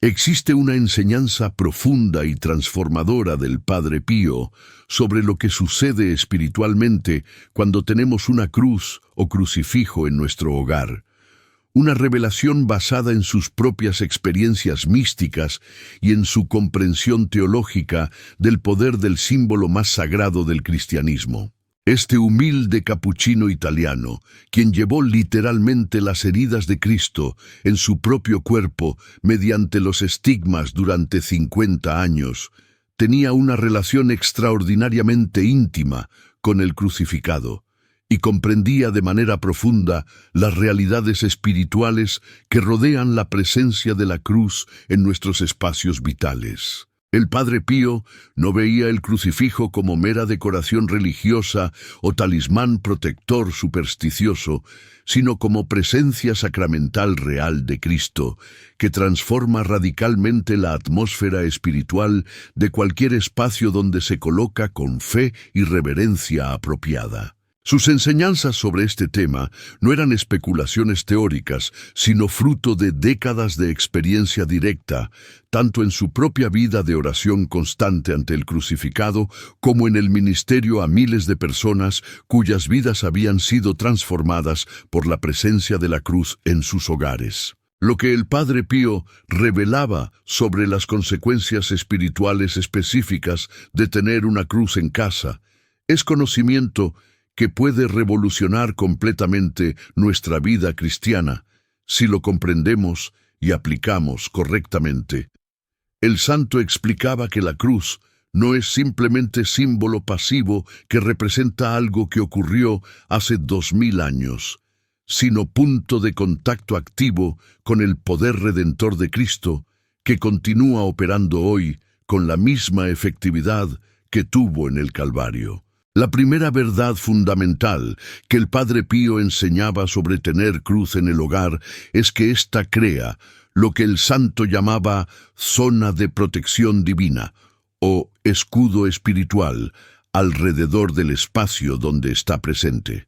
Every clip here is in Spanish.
Existe una enseñanza profunda y transformadora del Padre Pío sobre lo que sucede espiritualmente cuando tenemos una cruz o crucifijo en nuestro hogar. Una revelación basada en sus propias experiencias místicas y en su comprensión teológica del poder del símbolo más sagrado del cristianismo. Este humilde capuchino italiano, quien llevó literalmente las heridas de Cristo en su propio cuerpo mediante los estigmas durante 50 años, tenía una relación extraordinariamente íntima con el crucificado y comprendía de manera profunda las realidades espirituales que rodean la presencia de la cruz en nuestros espacios vitales. El Padre Pío no veía el crucifijo como mera decoración religiosa o talismán protector supersticioso, sino como presencia sacramental real de Cristo, que transforma radicalmente la atmósfera espiritual de cualquier espacio donde se coloca con fe y reverencia apropiada. Sus enseñanzas sobre este tema no eran especulaciones teóricas, sino fruto de décadas de experiencia directa, tanto en su propia vida de oración constante ante el crucificado, como en el ministerio a miles de personas cuyas vidas habían sido transformadas por la presencia de la cruz en sus hogares. Lo que el Padre Pío revelaba sobre las consecuencias espirituales específicas de tener una cruz en casa es conocimiento que puede revolucionar completamente nuestra vida cristiana si lo comprendemos y aplicamos correctamente. El santo explicaba que la cruz no es simplemente símbolo pasivo que representa algo que ocurrió hace 2000 años, sino punto de contacto activo con el poder redentor de Cristo, que continúa operando hoy con la misma efectividad que tuvo en el Calvario. La primera verdad fundamental que el Padre Pío enseñaba sobre tener cruz en el hogar es que ésta crea lo que el santo llamaba zona de protección divina o escudo espiritual alrededor del espacio donde está presente.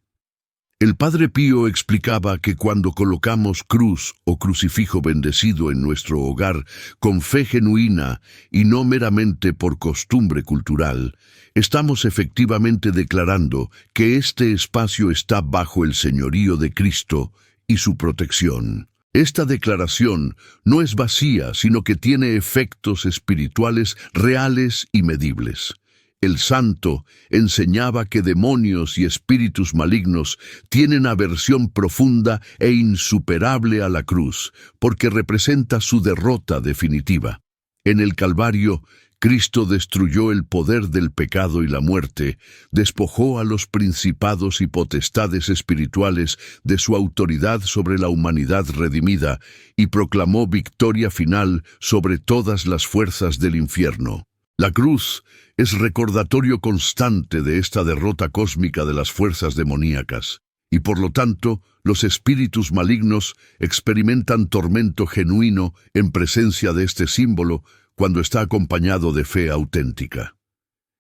El Padre Pío explicaba que cuando colocamos cruz o crucifijo bendecido en nuestro hogar con fe genuina y no meramente por costumbre cultural, estamos efectivamente declarando que este espacio está bajo el señorío de Cristo y su protección. Esta declaración no es vacía, sino que tiene efectos espirituales reales y medibles. El santo enseñaba que demonios y espíritus malignos tienen aversión profunda e insuperable a la cruz, porque representa su derrota definitiva. En el Calvario, Cristo destruyó el poder del pecado y la muerte, despojó a los principados y potestades espirituales de su autoridad sobre la humanidad redimida y proclamó victoria final sobre todas las fuerzas del infierno. La cruz es recordatorio constante de esta derrota cósmica de las fuerzas demoníacas, y por lo tanto, los espíritus malignos experimentan tormento genuino en presencia de este símbolo cuando está acompañado de fe auténtica.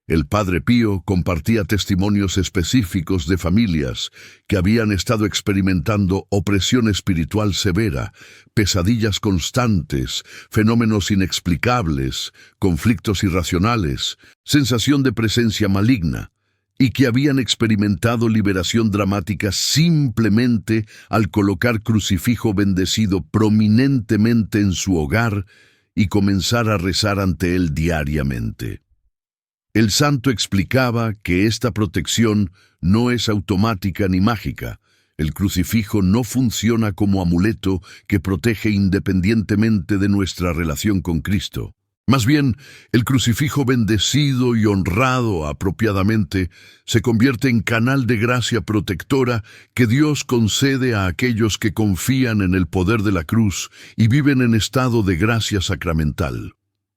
El Padre Pío compartía testimonios específicos de familias que habían estado experimentando opresión espiritual severa, pesadillas constantes, fenómenos inexplicables, conflictos irracionales, sensación de presencia maligna, y que habían experimentado liberación dramática simplemente al colocar crucifijo bendecido prominentemente en su hogar y comenzar a rezar ante él diariamente. El santo explicaba que esta protección no es automática ni mágica. El crucifijo no funciona como amuleto que protege independientemente de nuestra relación con Cristo. Más bien, el crucifijo bendecido y honrado apropiadamente se convierte en canal de gracia protectora que Dios concede a aquellos que confían en el poder de la cruz y viven en estado de gracia sacramental.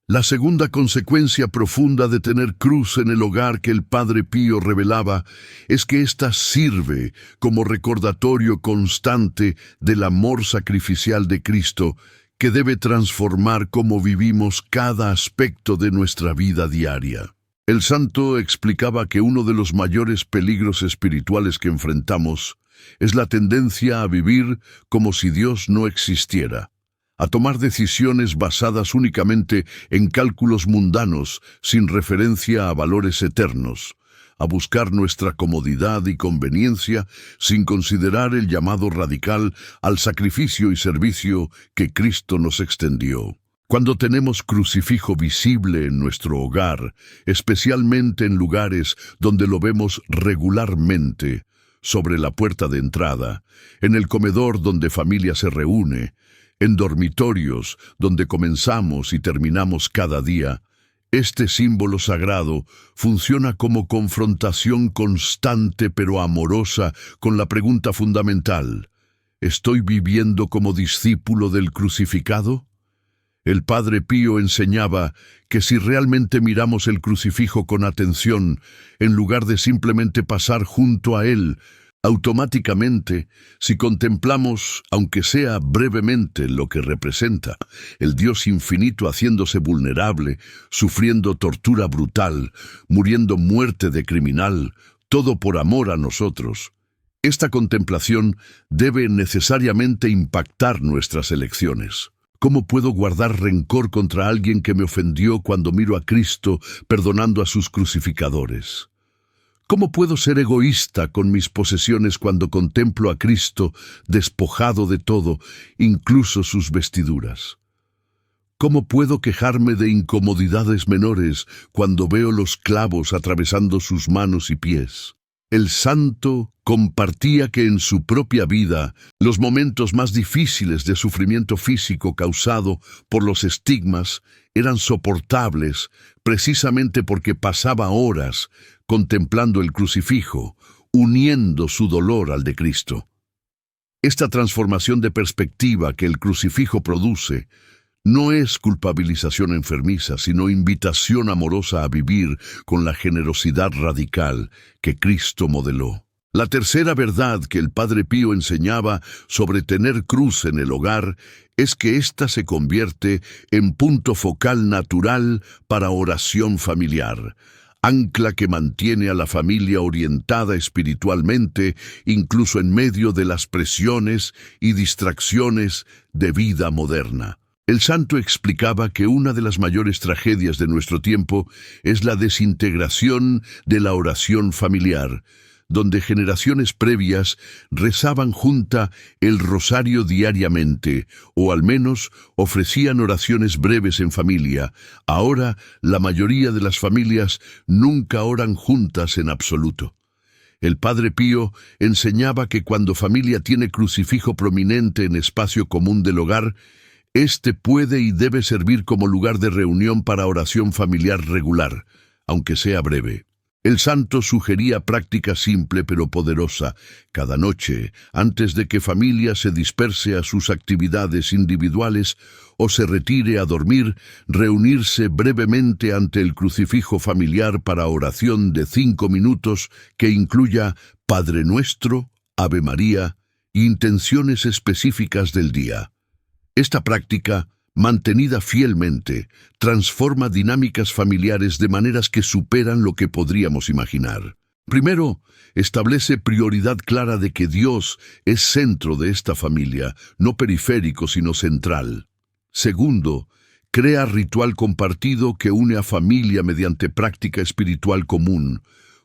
La segunda consecuencia profunda de tener cruz en el hogar que el Padre Pío revelaba es que ésta sirve como recordatorio constante del amor sacrificial de Cristo que debe transformar cómo vivimos cada aspecto de nuestra vida diaria. El santo explicaba que uno de los mayores peligros espirituales que enfrentamos es la tendencia a vivir como si Dios no existiera, a tomar decisiones basadas únicamente en cálculos mundanos, sin referencia a valores eternos, a buscar nuestra comodidad y conveniencia sin considerar el llamado radical al sacrificio y servicio que Cristo nos extendió. Cuando tenemos crucifijo visible en nuestro hogar, especialmente en lugares donde lo vemos regularmente, sobre la puerta de entrada, en el comedor donde familia se reúne, en dormitorios donde comenzamos y terminamos cada día, este símbolo sagrado funciona como confrontación constante pero amorosa con la pregunta fundamental: ¿estoy viviendo como discípulo del crucificado? El Padre Pío enseñaba que si realmente miramos el crucifijo con atención, en lugar de simplemente pasar junto a él, automáticamente, si contemplamos, aunque sea brevemente, lo que representa, el Dios infinito haciéndose vulnerable, sufriendo tortura brutal, muriendo muerte de criminal, todo por amor a nosotros, esta contemplación debe necesariamente impactar nuestras elecciones. ¿Cómo puedo guardar rencor contra alguien que me ofendió cuando miro a Cristo perdonando a sus crucificadores? ¿Cómo puedo ser egoísta con mis posesiones cuando contemplo a Cristo despojado de todo, incluso sus vestiduras? ¿Cómo puedo quejarme de incomodidades menores cuando veo los clavos atravesando sus manos y pies? El santo compartía que en su propia vida los momentos más difíciles de sufrimiento físico causado por los estigmas eran soportables precisamente porque pasaba horas contemplando el crucifijo, uniendo su dolor al de Cristo. Esta transformación de perspectiva que el crucifijo produce no es culpabilización enfermiza, sino invitación amorosa a vivir con la generosidad radical que Cristo modeló. La tercera verdad que el Padre Pío enseñaba sobre tener cruz en el hogar es que ésta se convierte en punto focal natural para oración familiar, ancla que mantiene a la familia orientada espiritualmente, incluso en medio de las presiones y distracciones de vida moderna. El santo explicaba que una de las mayores tragedias de nuestro tiempo es la desintegración de la oración familiar, donde generaciones previas rezaban junta el rosario diariamente, o al menos ofrecían oraciones breves en familia. Ahora, la mayoría de las familias nunca oran juntas en absoluto. El Padre Pío enseñaba que cuando familia tiene crucifijo prominente en espacio común del hogar, este puede y debe servir como lugar de reunión para oración familiar regular, aunque sea breve. El santo sugería práctica simple pero poderosa. Cada noche, antes de que familia se disperse a sus actividades individuales o se retire a dormir, reunirse brevemente ante el crucifijo familiar para oración de 5 minutos que incluya Padre Nuestro, Ave María e intenciones específicas del día. Esta práctica, mantenida fielmente, transforma dinámicas familiares de maneras que superan lo que podríamos imaginar. Primero, establece prioridad clara de que Dios es centro de esta familia, no periférico sino central. Segundo, crea ritual compartido que une a familia mediante práctica espiritual común,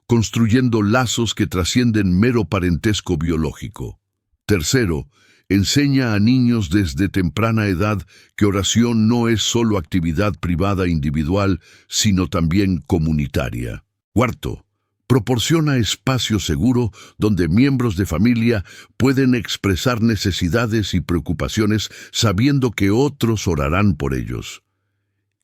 construyendo lazos que trascienden mero parentesco biológico. Tercero, enseña a niños desde temprana edad que oración no es solo actividad privada individual, sino también comunitaria. Cuarto, proporciona espacio seguro donde miembros de familia pueden expresar necesidades y preocupaciones sabiendo que otros orarán por ellos.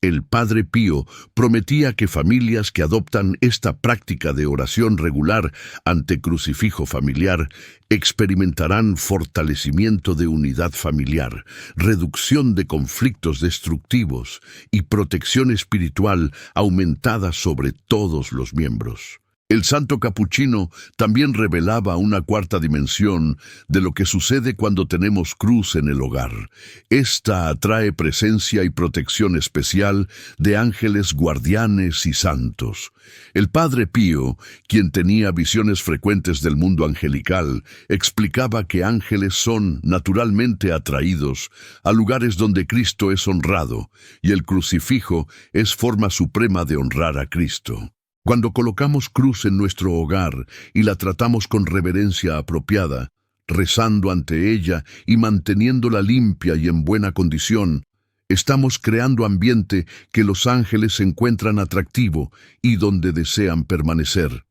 El Padre Pío prometía que familias que adoptan esta práctica de oración regular ante crucifijo familiar experimentarán fortalecimiento de unidad familiar, reducción de conflictos destructivos y protección espiritual aumentada sobre todos los miembros. El santo capuchino también revelaba una cuarta dimensión de lo que sucede cuando tenemos cruz en el hogar. Esta atrae presencia y protección especial de ángeles guardianes y santos. El Padre Pío, quien tenía visiones frecuentes del mundo angelical, explicaba que ángeles son naturalmente atraídos a lugares donde Cristo es honrado, y el crucifijo es forma suprema de honrar a Cristo. Cuando colocamos cruz en nuestro hogar y la tratamos con reverencia apropiada, rezando ante ella y manteniéndola limpia y en buena condición, estamos creando ambiente que los ángeles encuentran atractivo y donde desean permanecer.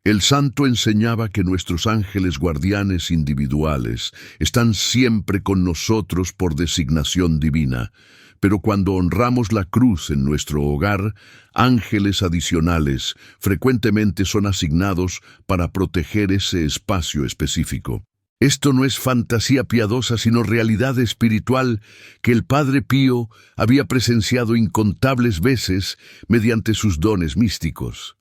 El santo enseñaba que nuestros ángeles guardianes individuales están siempre con nosotros por designación divina, pero cuando honramos la cruz en nuestro hogar, ángeles adicionales frecuentemente son asignados para proteger ese espacio específico. Esto no es fantasía piadosa, sino realidad espiritual que el Padre Pío había presenciado incontables veces mediante sus dones místicos.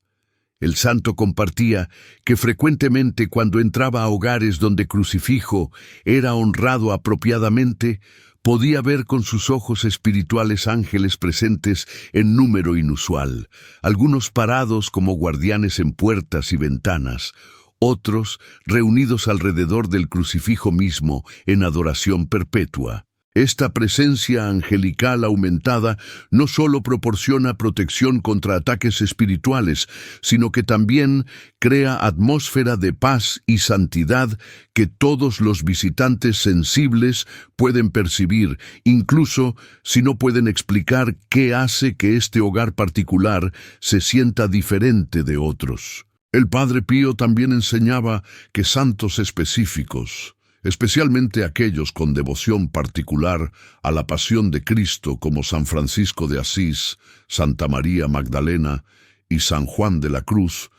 El santo compartía que frecuentemente cuando entraba a hogares donde crucifijo era honrado apropiadamente, podía ver con sus ojos espirituales ángeles presentes en número inusual, algunos parados como guardianes en puertas y ventanas, otros reunidos alrededor del crucifijo mismo en adoración perpetua. Esta presencia angelical aumentada no solo proporciona protección contra ataques espirituales, sino que también crea atmósfera de paz y santidad que todos los visitantes sensibles pueden percibir, incluso si no pueden explicar qué hace que este hogar particular se sienta diferente de otros. El Padre Pío también enseñaba que santos específicos, especialmente aquellos con devoción particular a la pasión de Cristo como San Francisco de Asís, Santa María Magdalena y San Juan de la Cruz,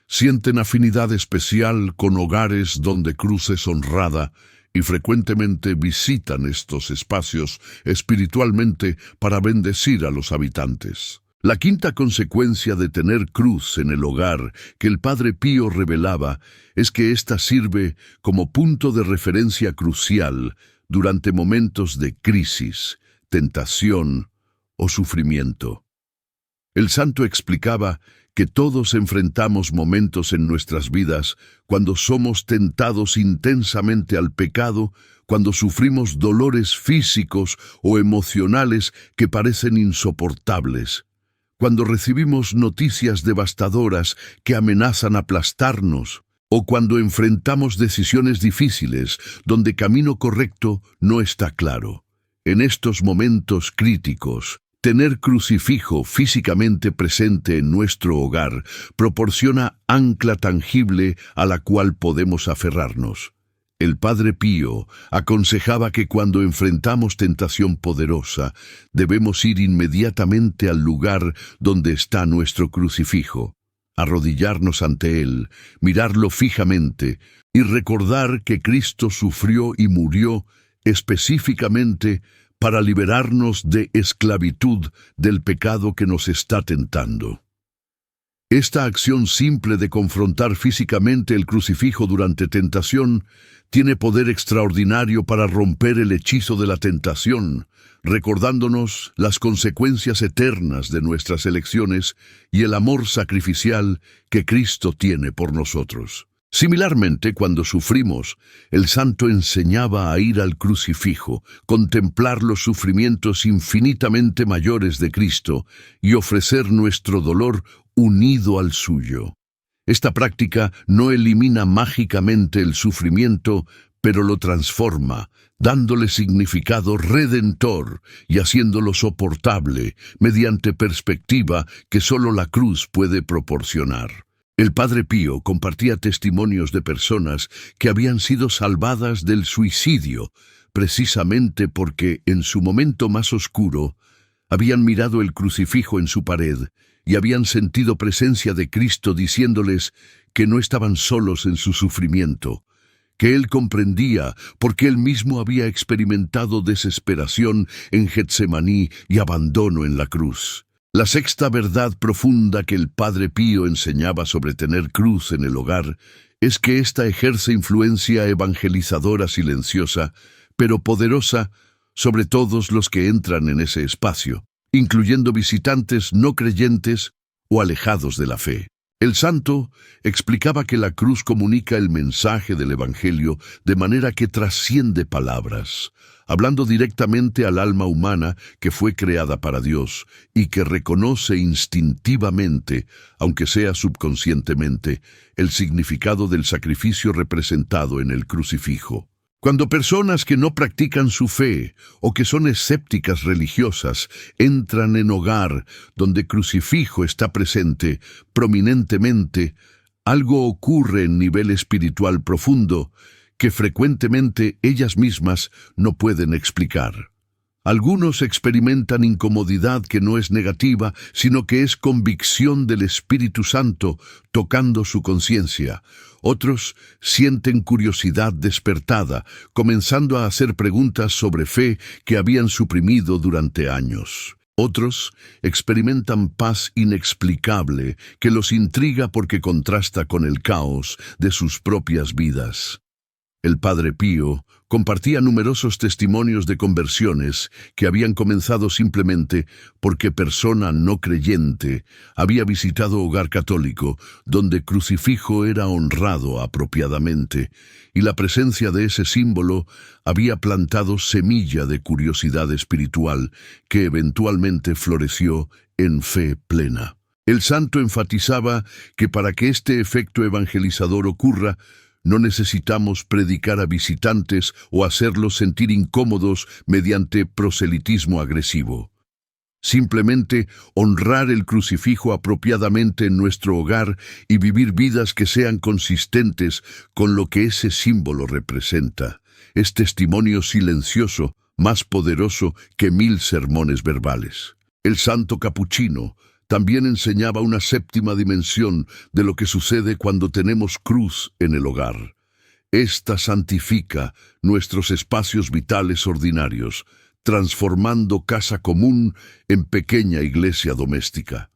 sienten afinidad especial con hogares donde cruz es honrada y frecuentemente visitan estos espacios espiritualmente para bendecir a los habitantes. La quinta consecuencia de tener cruz en el hogar que el Padre Pío revelaba es que ésta sirve como punto de referencia crucial durante momentos de crisis, tentación o sufrimiento. El santo explicaba que todos enfrentamos momentos en nuestras vidas cuando somos tentados intensamente al pecado, cuando sufrimos dolores físicos o emocionales que parecen insoportables, cuando recibimos noticias devastadoras que amenazan aplastarnos, o cuando enfrentamos decisiones difíciles donde camino correcto no está claro. En estos momentos críticos, tener crucifijo físicamente presente en nuestro hogar proporciona ancla tangible a la cual podemos aferrarnos. El Padre Pío aconsejaba que cuando enfrentamos tentación poderosa, debemos ir inmediatamente al lugar donde está nuestro crucifijo, arrodillarnos ante él, mirarlo fijamente y recordar que Cristo sufrió y murió específicamente para liberarnos de esclavitud del pecado que nos está tentando. Esta acción simple de confrontar físicamente el crucifijo durante tentación tiene poder extraordinario para romper el hechizo de la tentación, recordándonos las consecuencias eternas de nuestras elecciones y el amor sacrificial que Cristo tiene por nosotros. Similarmente, cuando sufrimos, el santo enseñaba a ir al crucifijo, contemplar los sufrimientos infinitamente mayores de Cristo y ofrecer nuestro dolor unido al suyo. Esta práctica no elimina mágicamente el sufrimiento, pero lo transforma, dándole significado redentor y haciéndolo soportable mediante perspectiva que solo la cruz puede proporcionar. El Padre Pío compartía testimonios de personas que habían sido salvadas del suicidio, precisamente porque en su momento más oscuro habían mirado el crucifijo en su pared y habían sentido presencia de Cristo diciéndoles que no estaban solos en su sufrimiento, que Él comprendía porque Él mismo había experimentado desesperación en Getsemaní y abandono en la cruz. La sexta verdad profunda que el Padre Pío enseñaba sobre tener cruz en el hogar es que ésta ejerce influencia evangelizadora silenciosa, pero poderosa, sobre todos los que entran en ese espacio, incluyendo visitantes no creyentes o alejados de la fe. El santo explicaba que la cruz comunica el mensaje del Evangelio de manera que trasciende palabras, hablando directamente al alma humana que fue creada para Dios y que reconoce instintivamente, aunque sea subconscientemente, el significado del sacrificio representado en el crucifijo. Cuando personas que no practican su fe o que son escépticas religiosas entran en hogar donde crucifijo está presente prominentemente, algo ocurre en nivel espiritual profundo que frecuentemente ellas mismas no pueden explicar. Algunos experimentan incomodidad que no es negativa, sino que es convicción del Espíritu Santo tocando su conciencia. Otros sienten curiosidad despertada, comenzando a hacer preguntas sobre fe que habían suprimido durante años. Otros experimentan paz inexplicable que los intriga porque contrasta con el caos de sus propias vidas. El Padre Pío compartía numerosos testimonios de conversiones que habían comenzado simplemente porque persona no creyente había visitado hogar católico donde crucifijo era honrado apropiadamente y la presencia de ese símbolo había plantado semilla de curiosidad espiritual que eventualmente floreció en fe plena. El santo enfatizaba que para que este efecto evangelizador ocurra, no necesitamos predicar a visitantes o hacerlos sentir incómodos mediante proselitismo agresivo. Simplemente honrar el crucifijo apropiadamente en nuestro hogar y vivir vidas que sean consistentes con lo que ese símbolo representa. Es testimonio silencioso, más poderoso que 1000 sermones verbales. El santo capuchino también enseñaba una séptima dimensión de lo que sucede cuando tenemos cruz en el hogar. Esta santifica nuestros espacios vitales ordinarios, transformando casa común en pequeña iglesia doméstica.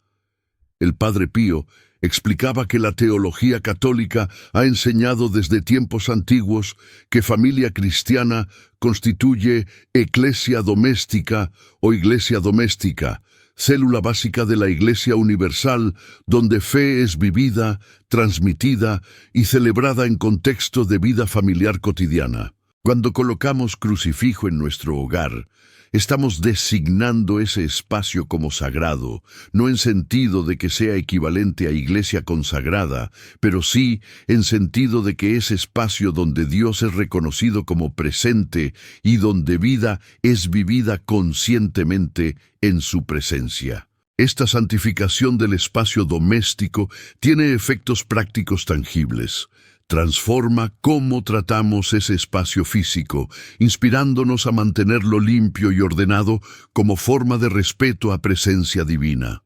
El Padre Pío explicaba que la teología católica ha enseñado desde tiempos antiguos que familia cristiana constituye eclesia doméstica o iglesia doméstica, célula básica de la Iglesia Universal, donde fe es vivida, transmitida y celebrada en contexto de vida familiar cotidiana. Cuando colocamos crucifijo en nuestro hogar, estamos designando ese espacio como sagrado, no en sentido de que sea equivalente a iglesia consagrada, pero sí en sentido de que es espacio donde Dios es reconocido como presente y donde vida es vivida conscientemente en su presencia. Esta santificación del espacio doméstico tiene efectos prácticos tangibles. Transforma cómo tratamos ese espacio físico, inspirándonos a mantenerlo limpio y ordenado como forma de respeto a presencia divina.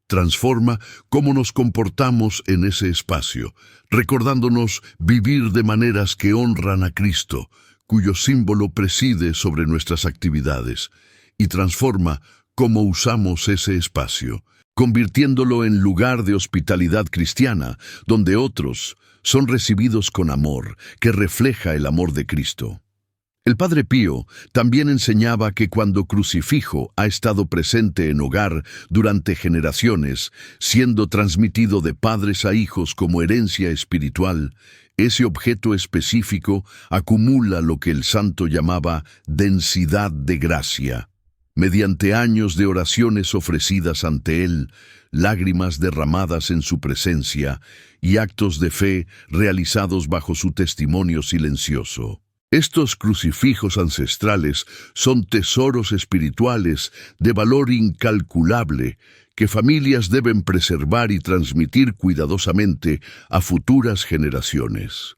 Transforma cómo nos comportamos en ese espacio, recordándonos vivir de maneras que honran a Cristo, cuyo símbolo preside sobre nuestras actividades, y transforma cómo usamos ese espacio, convirtiéndolo en lugar de hospitalidad cristiana, donde otros son recibidos con amor, que refleja el amor de Cristo. El Padre Pío también enseñaba que cuando crucifijo ha estado presente en hogar durante generaciones, siendo transmitido de padres a hijos como herencia espiritual, ese objeto específico acumula lo que el santo llamaba densidad de gracia. Mediante años de oraciones ofrecidas ante Él, lágrimas derramadas en su presencia y actos de fe realizados bajo su testimonio silencioso. Estos crucifijos ancestrales son tesoros espirituales de valor incalculable que familias deben preservar y transmitir cuidadosamente a futuras generaciones.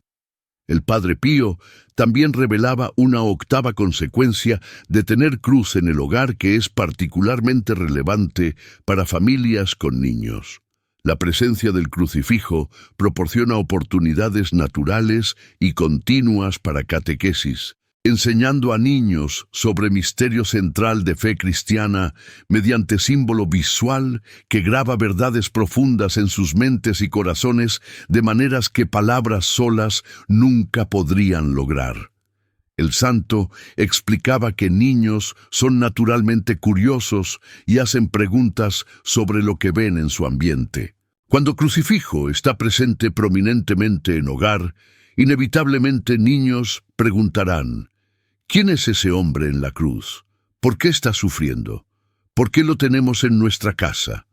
El Padre Pío también revelaba una octava consecuencia de tener cruz en el hogar que es particularmente relevante para familias con niños. La presencia del crucifijo proporciona oportunidades naturales y continuas para catequesis, enseñando a niños sobre misterio central de fe cristiana mediante símbolo visual que graba verdades profundas en sus mentes y corazones de maneras que palabras solas nunca podrían lograr. El santo explicaba que niños son naturalmente curiosos y hacen preguntas sobre lo que ven en su ambiente. Cuando crucifijo está presente prominentemente en hogar, inevitablemente niños preguntarán: ¿quién es ese hombre en la cruz? ¿Por qué está sufriendo? ¿Por qué lo tenemos en nuestra casa?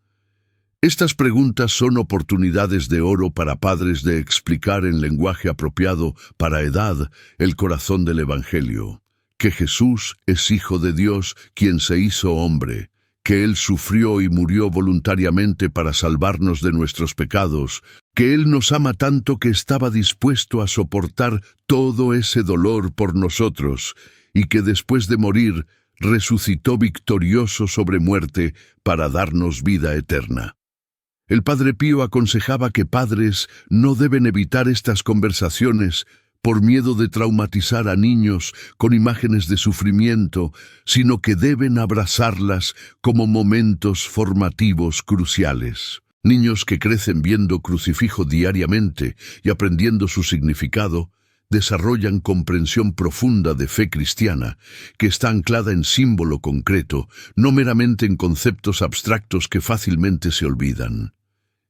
Estas preguntas son oportunidades de oro para padres de explicar en lenguaje apropiado para edad el corazón del Evangelio, que Jesús es Hijo de Dios quien se hizo hombre, que Él sufrió y murió voluntariamente para salvarnos de nuestros pecados, que Él nos ama tanto que estaba dispuesto a soportar todo ese dolor por nosotros, y que después de morir resucitó victorioso sobre muerte para darnos vida eterna. El Padre Pío aconsejaba que padres no deben evitar estas conversaciones por miedo de traumatizar a niños con imágenes de sufrimiento, sino que deben abrazarlas como momentos formativos cruciales. Niños que crecen viendo crucifijo diariamente y aprendiendo su significado, desarrollan comprensión profunda de fe cristiana, que está anclada en símbolo concreto, no meramente en conceptos abstractos que fácilmente se olvidan.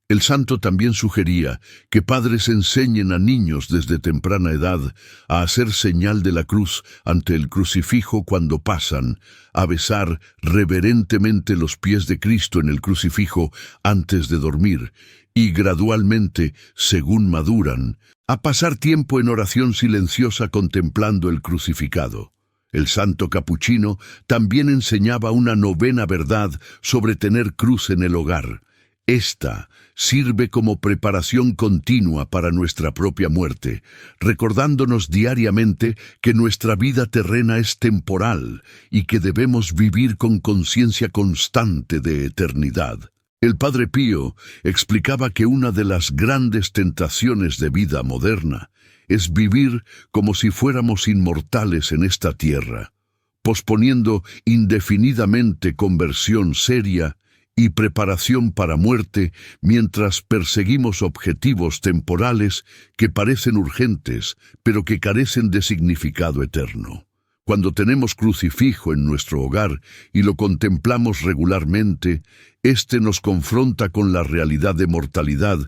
El santo también sugería que padres enseñen a niños desde temprana edad a hacer señal de la cruz ante el crucifijo cuando pasan, a besar reverentemente los pies de Cristo en el crucifijo antes de dormir, y gradualmente, según maduran, a pasar tiempo en oración silenciosa contemplando el crucificado. El santo capuchino también enseñaba una novena verdad sobre tener cruz en el hogar. Esta sirve como preparación continua para nuestra propia muerte, recordándonos diariamente que nuestra vida terrena es temporal y que debemos vivir con conciencia constante de eternidad. El Padre Pío explicaba que una de las grandes tentaciones de vida moderna es vivir como si fuéramos inmortales en esta tierra, posponiendo indefinidamente conversión seria y preparación para muerte mientras perseguimos objetivos temporales que parecen urgentes, pero que carecen de significado eterno. Cuando tenemos crucifijo en nuestro hogar y lo contemplamos regularmente, éste nos confronta con la realidad de mortalidad,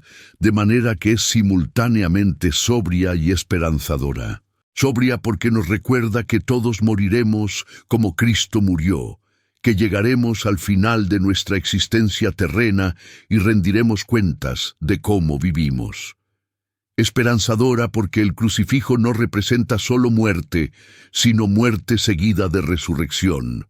de manera que es simultáneamente sobria y esperanzadora. Sobria porque nos recuerda que todos moriremos como Cristo murió, que llegaremos al final de nuestra existencia terrena y rendiremos cuentas de cómo vivimos. Esperanzadora porque el crucifijo no representa solo muerte, sino muerte seguida de resurrección.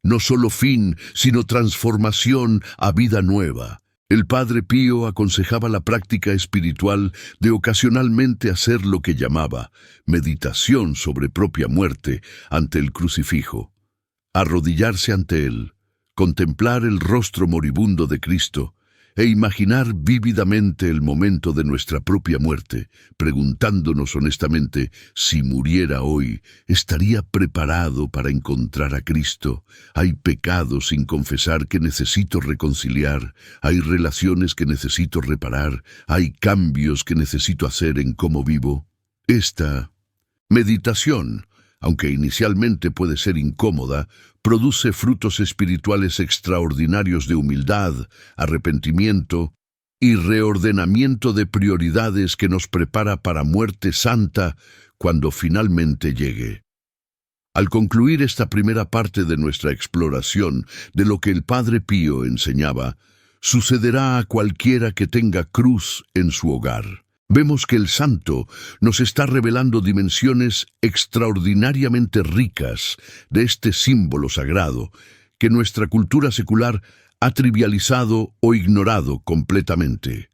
No solo fin, sino transformación a vida nueva. El Padre Pío aconsejaba la práctica espiritual de ocasionalmente hacer lo que llamaba meditación sobre propia muerte ante el crucifijo. Arrodillarse ante él, contemplar el rostro moribundo de Cristo e imaginar vívidamente el momento de nuestra propia muerte, preguntándonos honestamente si muriera hoy, ¿estaría preparado para encontrar a Cristo? ¿Hay pecados sin confesar que necesito reconciliar? ¿Hay relaciones que necesito reparar? ¿Hay cambios que necesito hacer en cómo vivo? Esta meditación, aunque inicialmente puede ser incómoda, produce frutos espirituales extraordinarios de humildad, arrepentimiento y reordenamiento de prioridades que nos prepara para muerte santa cuando finalmente llegue. Al concluir esta primera parte de nuestra exploración de lo que el Padre Pío enseñaba, sucederá a cualquiera que tenga cruz en su hogar. Vemos que el santo nos está revelando dimensiones extraordinariamente ricas de este símbolo sagrado que nuestra cultura secular ha trivializado o ignorado completamente.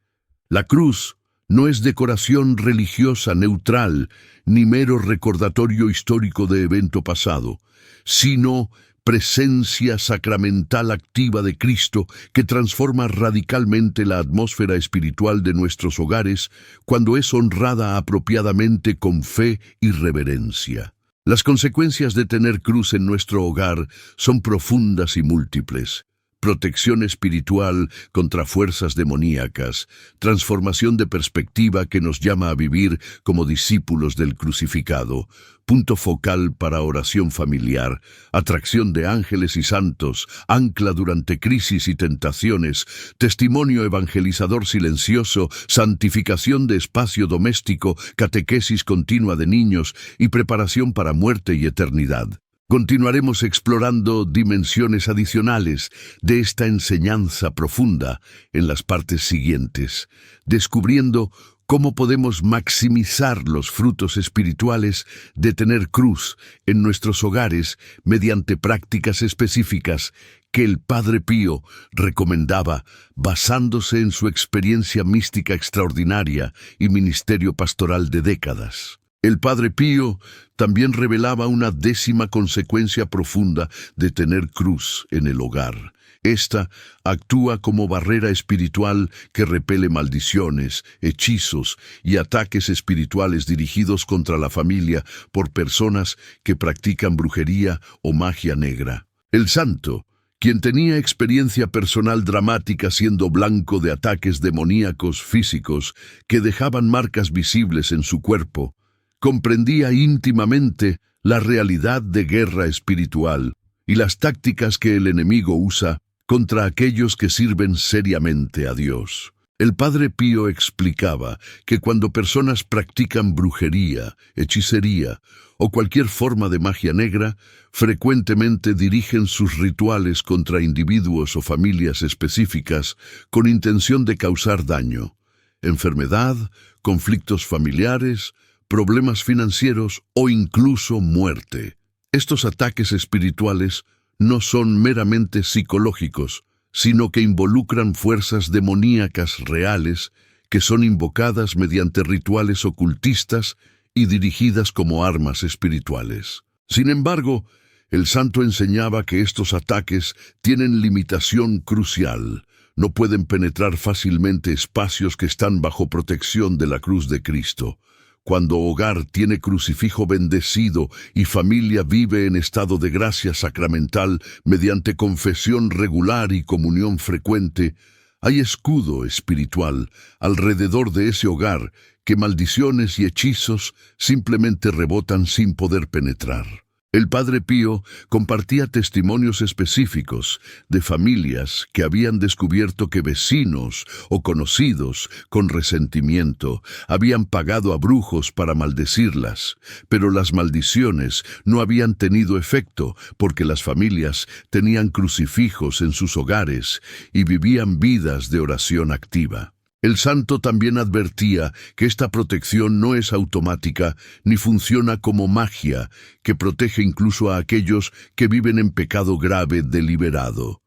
La cruz no es decoración religiosa neutral ni mero recordatorio histórico de evento pasado, sino presencia sacramental activa de Cristo que transforma radicalmente la atmósfera espiritual de nuestros hogares cuando es honrada apropiadamente con fe y reverencia. Las consecuencias de tener cruz en nuestro hogar son profundas y múltiples. Protección espiritual contra fuerzas demoníacas, transformación de perspectiva que nos llama a vivir como discípulos del crucificado, punto focal para oración familiar, atracción de ángeles y santos, ancla durante crisis y tentaciones, testimonio evangelizador silencioso, santificación de espacio doméstico, catequesis continua de niños y preparación para muerte y eternidad. Continuaremos explorando dimensiones adicionales de esta enseñanza profunda en las partes siguientes, descubriendo cómo podemos maximizar los frutos espirituales de tener cruz en nuestros hogares mediante prácticas específicas que el Padre Pío recomendaba basándose en su experiencia mística extraordinaria y ministerio pastoral de décadas. El Padre Pío también revelaba una décima consecuencia profunda de tener cruz en el hogar. Esta actúa como barrera espiritual que repele maldiciones, hechizos y ataques espirituales dirigidos contra la familia por personas que practican brujería o magia negra. El santo, quien tenía experiencia personal dramática siendo blanco de ataques demoníacos físicos que dejaban marcas visibles en su cuerpo, comprendía íntimamente la realidad de guerra espiritual y las tácticas que el enemigo usa contra aquellos que sirven seriamente a Dios. El Padre Pío explicaba que cuando personas practican brujería, hechicería o cualquier forma de magia negra, frecuentemente dirigen sus rituales contra individuos o familias específicas con intención de causar daño, enfermedad, conflictos familiares, problemas financieros o incluso muerte. Estos ataques espirituales no son meramente psicológicos, sino que involucran fuerzas demoníacas reales que son invocadas mediante rituales ocultistas y dirigidas como armas espirituales. Sin embargo, el santo enseñaba que estos ataques tienen limitación crucial. No pueden penetrar fácilmente espacios que están bajo protección de la cruz de Cristo. Cuando hogar tiene crucifijo bendecido y familia vive en estado de gracia sacramental mediante confesión regular y comunión frecuente, hay escudo espiritual alrededor de ese hogar que maldiciones y hechizos simplemente rebotan sin poder penetrar. El Padre Pío compartía testimonios específicos de familias que habían descubierto que vecinos o conocidos con resentimiento habían pagado a brujos para maldecirlas, pero las maldiciones no habían tenido efecto porque las familias tenían crucifijos en sus hogares y vivían vidas de oración activa. El santo también advertía que esta protección no es automática ni funciona como magia, que protege incluso a aquellos que viven en pecado grave deliberado.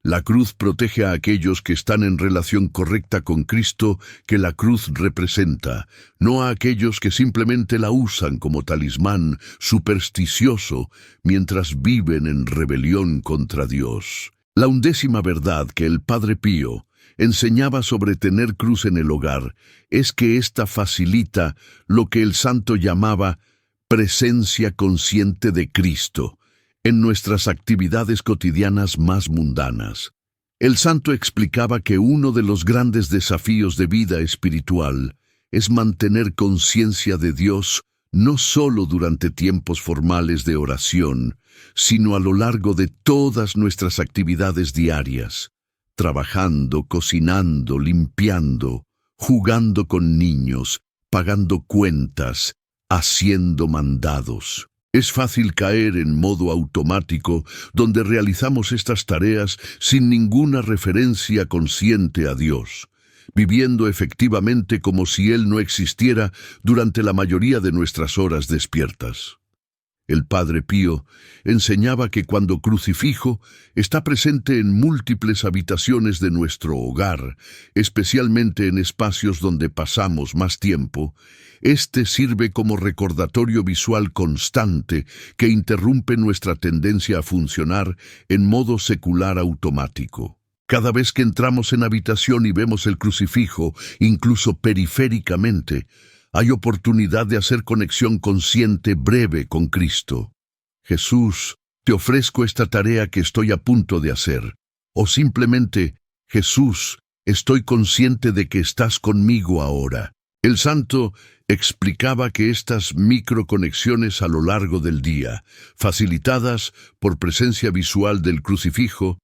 La cruz protege a aquellos que están en relación correcta con Cristo que la cruz representa, no a aquellos que simplemente la usan como talismán supersticioso mientras viven en rebelión contra Dios. La 11ª verdad que el Padre Pío enseñaba sobre tener cruz en el hogar es que ésta facilita lo que el santo llamaba presencia consciente de Cristo en nuestras actividades cotidianas más mundanas. El santo explicaba que uno de los grandes desafíos de vida espiritual es mantener conciencia de Dios no solo durante tiempos formales de oración, sino a lo largo de todas nuestras actividades diarias. Trabajando, cocinando, limpiando, jugando con niños, pagando cuentas, haciendo mandados. Es fácil caer en modo automático, donde realizamos estas tareas sin ninguna referencia consciente a Dios, viviendo efectivamente como si Él no existiera durante la mayoría de nuestras horas despiertas. El Padre Pío enseñaba que cuando crucifijo está presente en múltiples habitaciones de nuestro hogar, especialmente en espacios donde pasamos más tiempo, este sirve como recordatorio visual constante que interrumpe nuestra tendencia a funcionar en modo secular automático. Cada vez que entramos en habitación y vemos el crucifijo, incluso periféricamente, hay oportunidad de hacer conexión consciente breve con Cristo. Jesús, te ofrezco esta tarea que estoy a punto de hacer. O simplemente, Jesús, estoy consciente de que estás conmigo ahora. El santo explicaba que estas microconexiones a lo largo del día, facilitadas por presencia visual del crucifijo,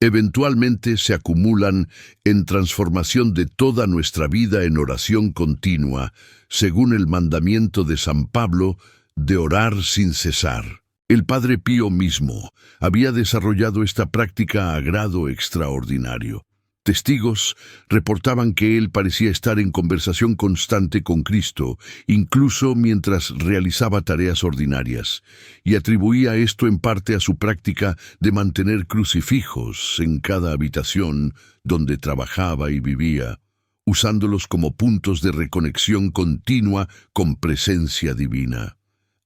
eventualmente se acumulan en transformación de toda nuestra vida en oración continua, según el mandamiento de San Pablo de orar sin cesar. El Padre Pío mismo había desarrollado esta práctica a grado extraordinario. Testigos reportaban que él parecía estar en conversación constante con Cristo, incluso mientras realizaba tareas ordinarias, y atribuía esto en parte a su práctica de mantener crucifijos en cada habitación donde trabajaba y vivía, usándolos como puntos de reconexión continua con presencia divina.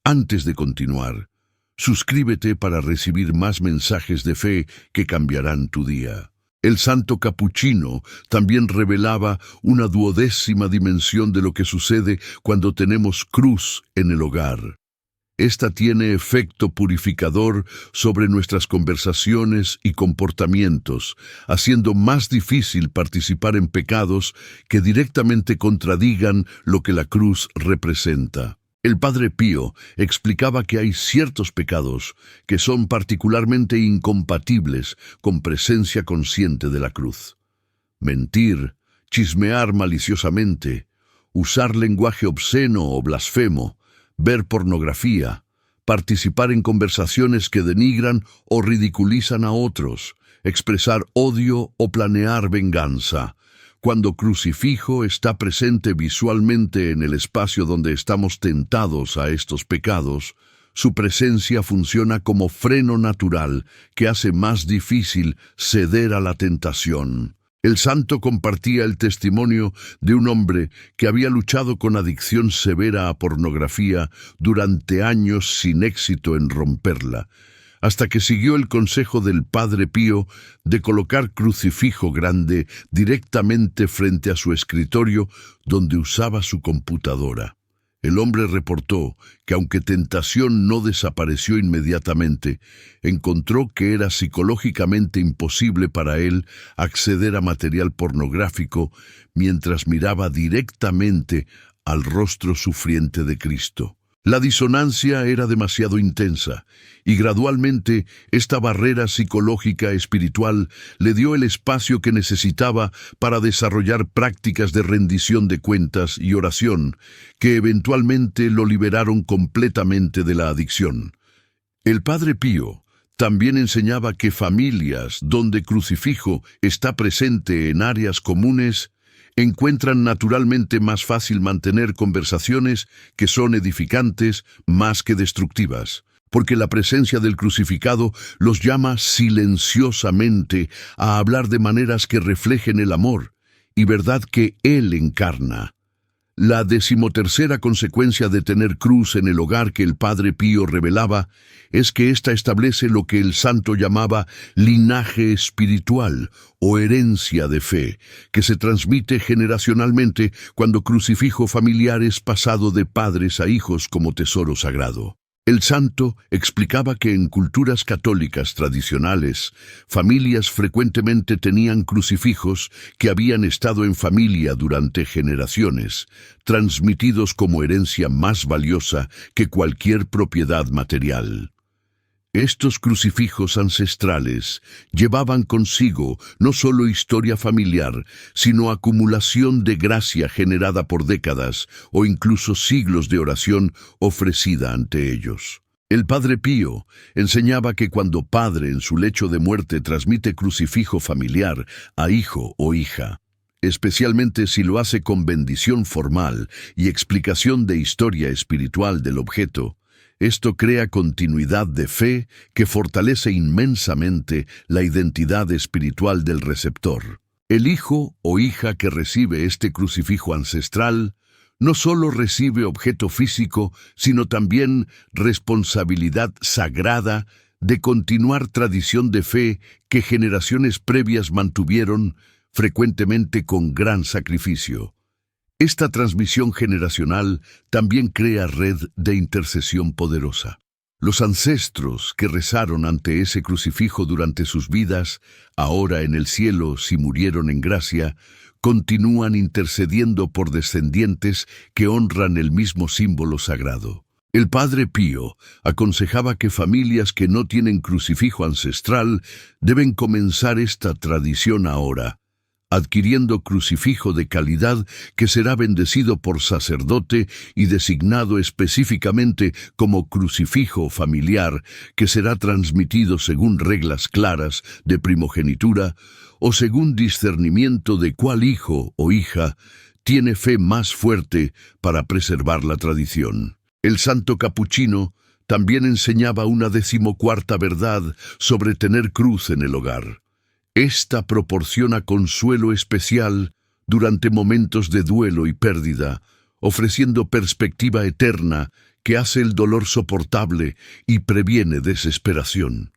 Antes de continuar, suscríbete para recibir más mensajes de fe que cambiarán tu día. El santo capuchino también revelaba una duodécima dimensión de lo que sucede cuando tenemos cruz en el hogar. Esta tiene efecto purificador sobre nuestras conversaciones y comportamientos, haciendo más difícil participar en pecados que directamente contradigan lo que la cruz representa. El Padre Pío explicaba que hay ciertos pecados que son particularmente incompatibles con presencia consciente de la cruz. Mentir, chismear maliciosamente, usar lenguaje obsceno o blasfemo, ver pornografía, participar en conversaciones que denigran o ridiculizan a otros, expresar odio o planear venganza. Cuando crucifijo está presente visualmente en el espacio donde estamos tentados a estos pecados, su presencia funciona como freno natural que hace más difícil ceder a la tentación. El santo compartía el testimonio de un hombre que había luchado con adicción severa a pornografía durante años sin éxito en romperla, hasta que siguió el consejo del Padre Pío de colocar crucifijo grande directamente frente a su escritorio donde usaba su computadora. El hombre reportó que aunque tentación no desapareció inmediatamente, encontró que era psicológicamente imposible para él acceder a material pornográfico mientras miraba directamente al rostro sufriente de Cristo. La disonancia era demasiado intensa, y gradualmente esta barrera psicológica espiritual le dio el espacio que necesitaba para desarrollar prácticas de rendición de cuentas y oración, que eventualmente lo liberaron completamente de la adicción. El Padre Pío también enseñaba que familias donde crucifijo está presente en áreas comunes encuentran naturalmente más fácil mantener conversaciones que son edificantes más que destructivas, porque la presencia del crucificado los llama silenciosamente a hablar de maneras que reflejen el amor y verdad que Él encarna. La 13ª consecuencia de tener cruz en el hogar que el Padre Pío revelaba es que ésta establece lo que el santo llamaba linaje espiritual o herencia de fe, que se transmite generacionalmente cuando crucifijo familiar es pasado de padres a hijos como tesoro sagrado. El santo explicaba que en culturas católicas tradicionales, familias frecuentemente tenían crucifijos que habían estado en familia durante generaciones, transmitidos como herencia más valiosa que cualquier propiedad material. Estos crucifijos ancestrales llevaban consigo no solo historia familiar, sino acumulación de gracia generada por décadas o incluso siglos de oración ofrecida ante ellos. El Padre Pío enseñaba que cuando padre en su lecho de muerte transmite crucifijo familiar a hijo o hija, especialmente si lo hace con bendición formal y explicación de historia espiritual del objeto, esto crea continuidad de fe que fortalece inmensamente la identidad espiritual del receptor. El hijo o hija que recibe este crucifijo ancestral no solo recibe objeto físico, sino también responsabilidad sagrada de continuar tradición de fe que generaciones previas mantuvieron, frecuentemente con gran sacrificio. Esta transmisión generacional también crea red de intercesión poderosa. Los ancestros que rezaron ante ese crucifijo durante sus vidas, ahora en el cielo si murieron en gracia, continúan intercediendo por descendientes que honran el mismo símbolo sagrado. El Padre Pío aconsejaba que familias que no tienen crucifijo ancestral deben comenzar esta tradición ahora, adquiriendo crucifijo de calidad que será bendecido por sacerdote y designado específicamente como crucifijo familiar, que será transmitido según reglas claras de primogenitura o según discernimiento de cuál hijo o hija tiene fe más fuerte para preservar la tradición. El santo capuchino también enseñaba una 14ª verdad sobre tener cruz en el hogar. Esta proporciona consuelo especial durante momentos de duelo y pérdida, ofreciendo perspectiva eterna que hace el dolor soportable y previene desesperación.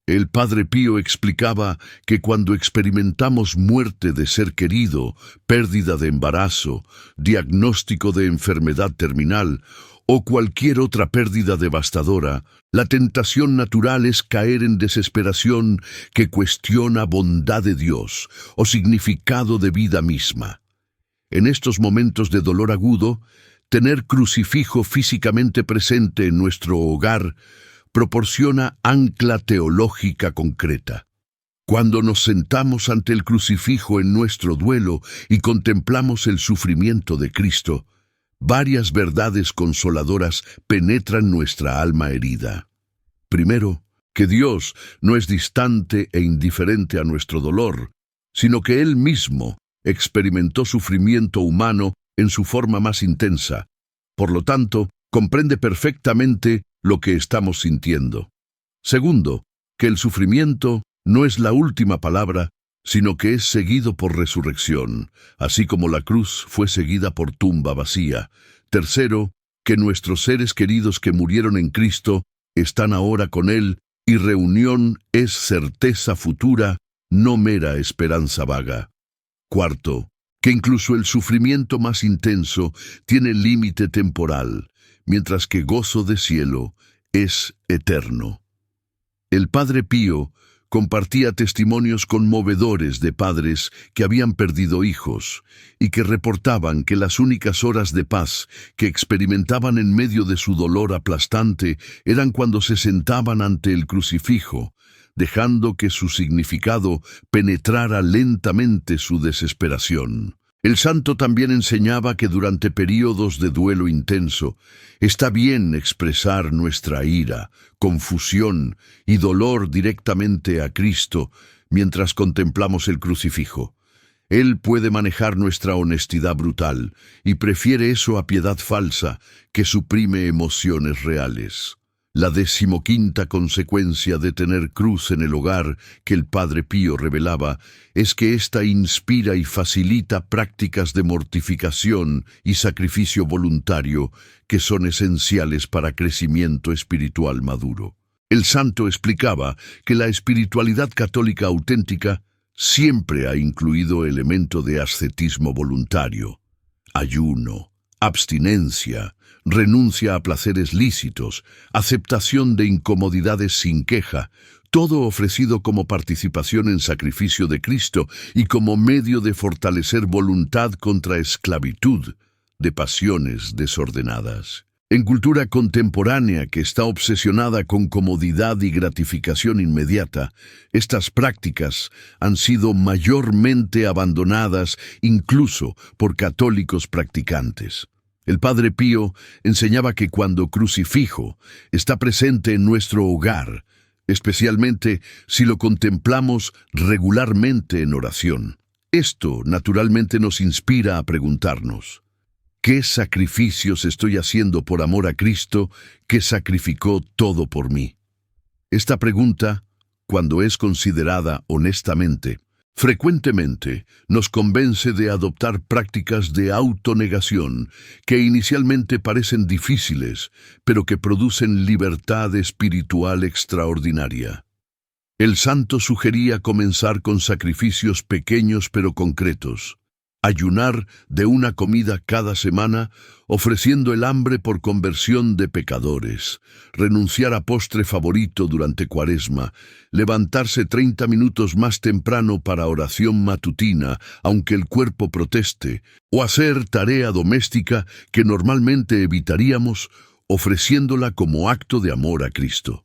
El Padre Pío explicaba que cuando experimentamos muerte de ser querido, pérdida de embarazo, diagnóstico de enfermedad terminal o cualquier otra pérdida devastadora, la tentación natural es caer en desesperación que cuestiona bondad de Dios o significado de vida misma. En estos momentos de dolor agudo, tener crucifijo físicamente presente en nuestro hogar proporciona ancla teológica concreta. Cuando nos sentamos ante el crucifijo en nuestro duelo y contemplamos el sufrimiento de Cristo, varias verdades consoladoras penetran nuestra alma herida. Primero, que Dios no es distante e indiferente a nuestro dolor, sino que Él mismo experimentó sufrimiento humano en su forma más intensa. Por lo tanto, comprende perfectamente lo que estamos sintiendo. Segundo, que el sufrimiento no es la última palabra, sino que es seguido por resurrección, así como la cruz fue seguida por tumba vacía. Tercero, que nuestros seres queridos que murieron en Cristo están ahora con Él, y reunión es certeza futura, no mera esperanza vaga. Cuarto, que incluso el sufrimiento más intenso tiene límite temporal, mientras que gozo de cielo es eterno. El Padre Pío compartía testimonios conmovedores de padres que habían perdido hijos y que reportaban que las únicas horas de paz que experimentaban en medio de su dolor aplastante eran cuando se sentaban ante el crucifijo, dejando que su significado penetrara lentamente su desesperación. El santo también enseñaba que durante períodos de duelo intenso está bien expresar nuestra ira, confusión y dolor directamente a Cristo mientras contemplamos el crucifijo. Él puede manejar nuestra honestidad brutal y prefiere eso a piedad falsa que suprime emociones reales. La 15ª consecuencia de tener cruz en el hogar que el Padre Pío revelaba es que ésta inspira y facilita prácticas de mortificación y sacrificio voluntario que son esenciales para crecimiento espiritual maduro. El santo explicaba que la espiritualidad católica auténtica siempre ha incluido elemento de ascetismo voluntario, ayuno, abstinencia, renuncia a placeres lícitos, aceptación de incomodidades sin queja, todo ofrecido como participación en sacrificio de Cristo y como medio de fortalecer voluntad contra esclavitud de pasiones desordenadas. En cultura contemporánea que está obsesionada con comodidad y gratificación inmediata, estas prácticas han sido mayormente abandonadas incluso por católicos practicantes. El Padre Pío enseñaba que cuando crucifijo está presente en nuestro hogar, especialmente si lo contemplamos regularmente en oración, esto naturalmente nos inspira a preguntarnos: ¿qué sacrificios estoy haciendo por amor a Cristo que sacrificó todo por mí? Esta pregunta, cuando es considerada honestamente, frecuentemente nos convence de adoptar prácticas de autonegación que inicialmente parecen difíciles, pero que producen libertad espiritual extraordinaria. El santo sugería comenzar con sacrificios pequeños pero concretos. ayunar de una comida cada semana, ofreciendo el hambre por conversión de pecadores, renunciar a postre favorito durante Cuaresma, levantarse 30 minutos más temprano para oración matutina, aunque el cuerpo proteste, o hacer tarea doméstica que normalmente evitaríamos, ofreciéndola como acto de amor a Cristo.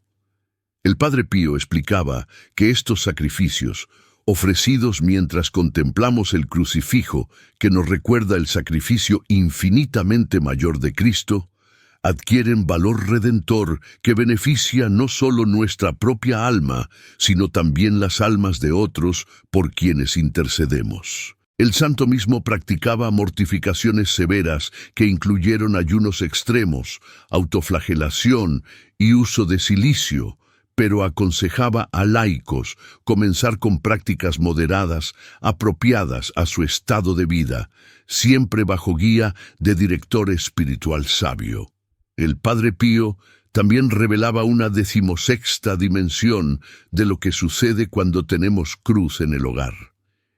El Padre Pío explicaba que estos sacrificios, ofrecidos mientras contemplamos el crucifijo que nos recuerda el sacrificio infinitamente mayor de Cristo, adquieren valor redentor que beneficia no solo nuestra propia alma, sino también las almas de otros por quienes intercedemos. El santo mismo practicaba mortificaciones severas que incluyeron ayunos extremos, autoflagelación y uso de cilicio, pero aconsejaba a laicos comenzar con prácticas moderadas, apropiadas a su estado de vida, siempre bajo guía de director espiritual sabio. El Padre Pío también revelaba una 16ª dimensión de lo que sucede cuando tenemos cruz en el hogar.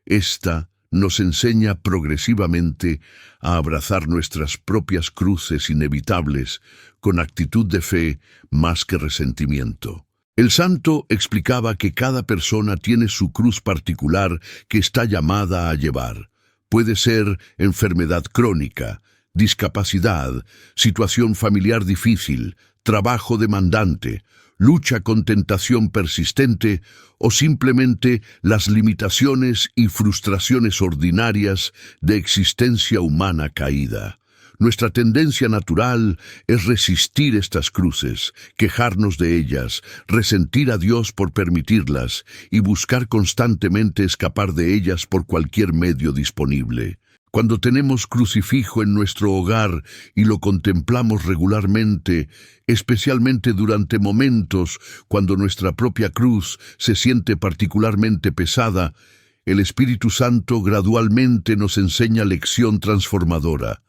Esta nos enseña progresivamente a abrazar nuestras propias cruces inevitables con actitud de fe más que resentimiento. El santo explicaba que cada persona tiene su cruz particular que está llamada a llevar. Puede ser enfermedad crónica, discapacidad, situación familiar difícil, trabajo demandante, lucha con tentación persistente o simplemente las limitaciones y frustraciones ordinarias de existencia humana caída. Nuestra tendencia natural es resistir estas cruces, quejarnos de ellas, resentir a Dios por permitirlas y buscar constantemente escapar de ellas por cualquier medio disponible. Cuando tenemos crucifijo en nuestro hogar y lo contemplamos regularmente, especialmente durante momentos cuando nuestra propia cruz se siente particularmente pesada, el Espíritu Santo gradualmente nos enseña lección transformadora.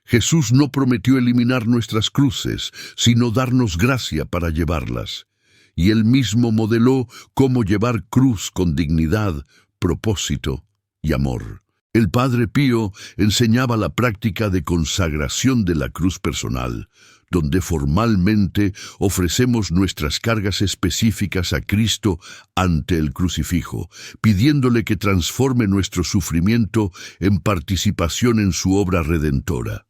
Jesús no prometió eliminar nuestras cruces, sino darnos gracia para llevarlas. Y Él mismo modeló cómo llevar cruz con dignidad, propósito y amor. El Padre Pío enseñaba la práctica de consagración de la cruz personal, donde formalmente ofrecemos nuestras cargas específicas a Cristo ante el crucifijo, pidiéndole que transforme nuestro sufrimiento en participación en su obra redentora.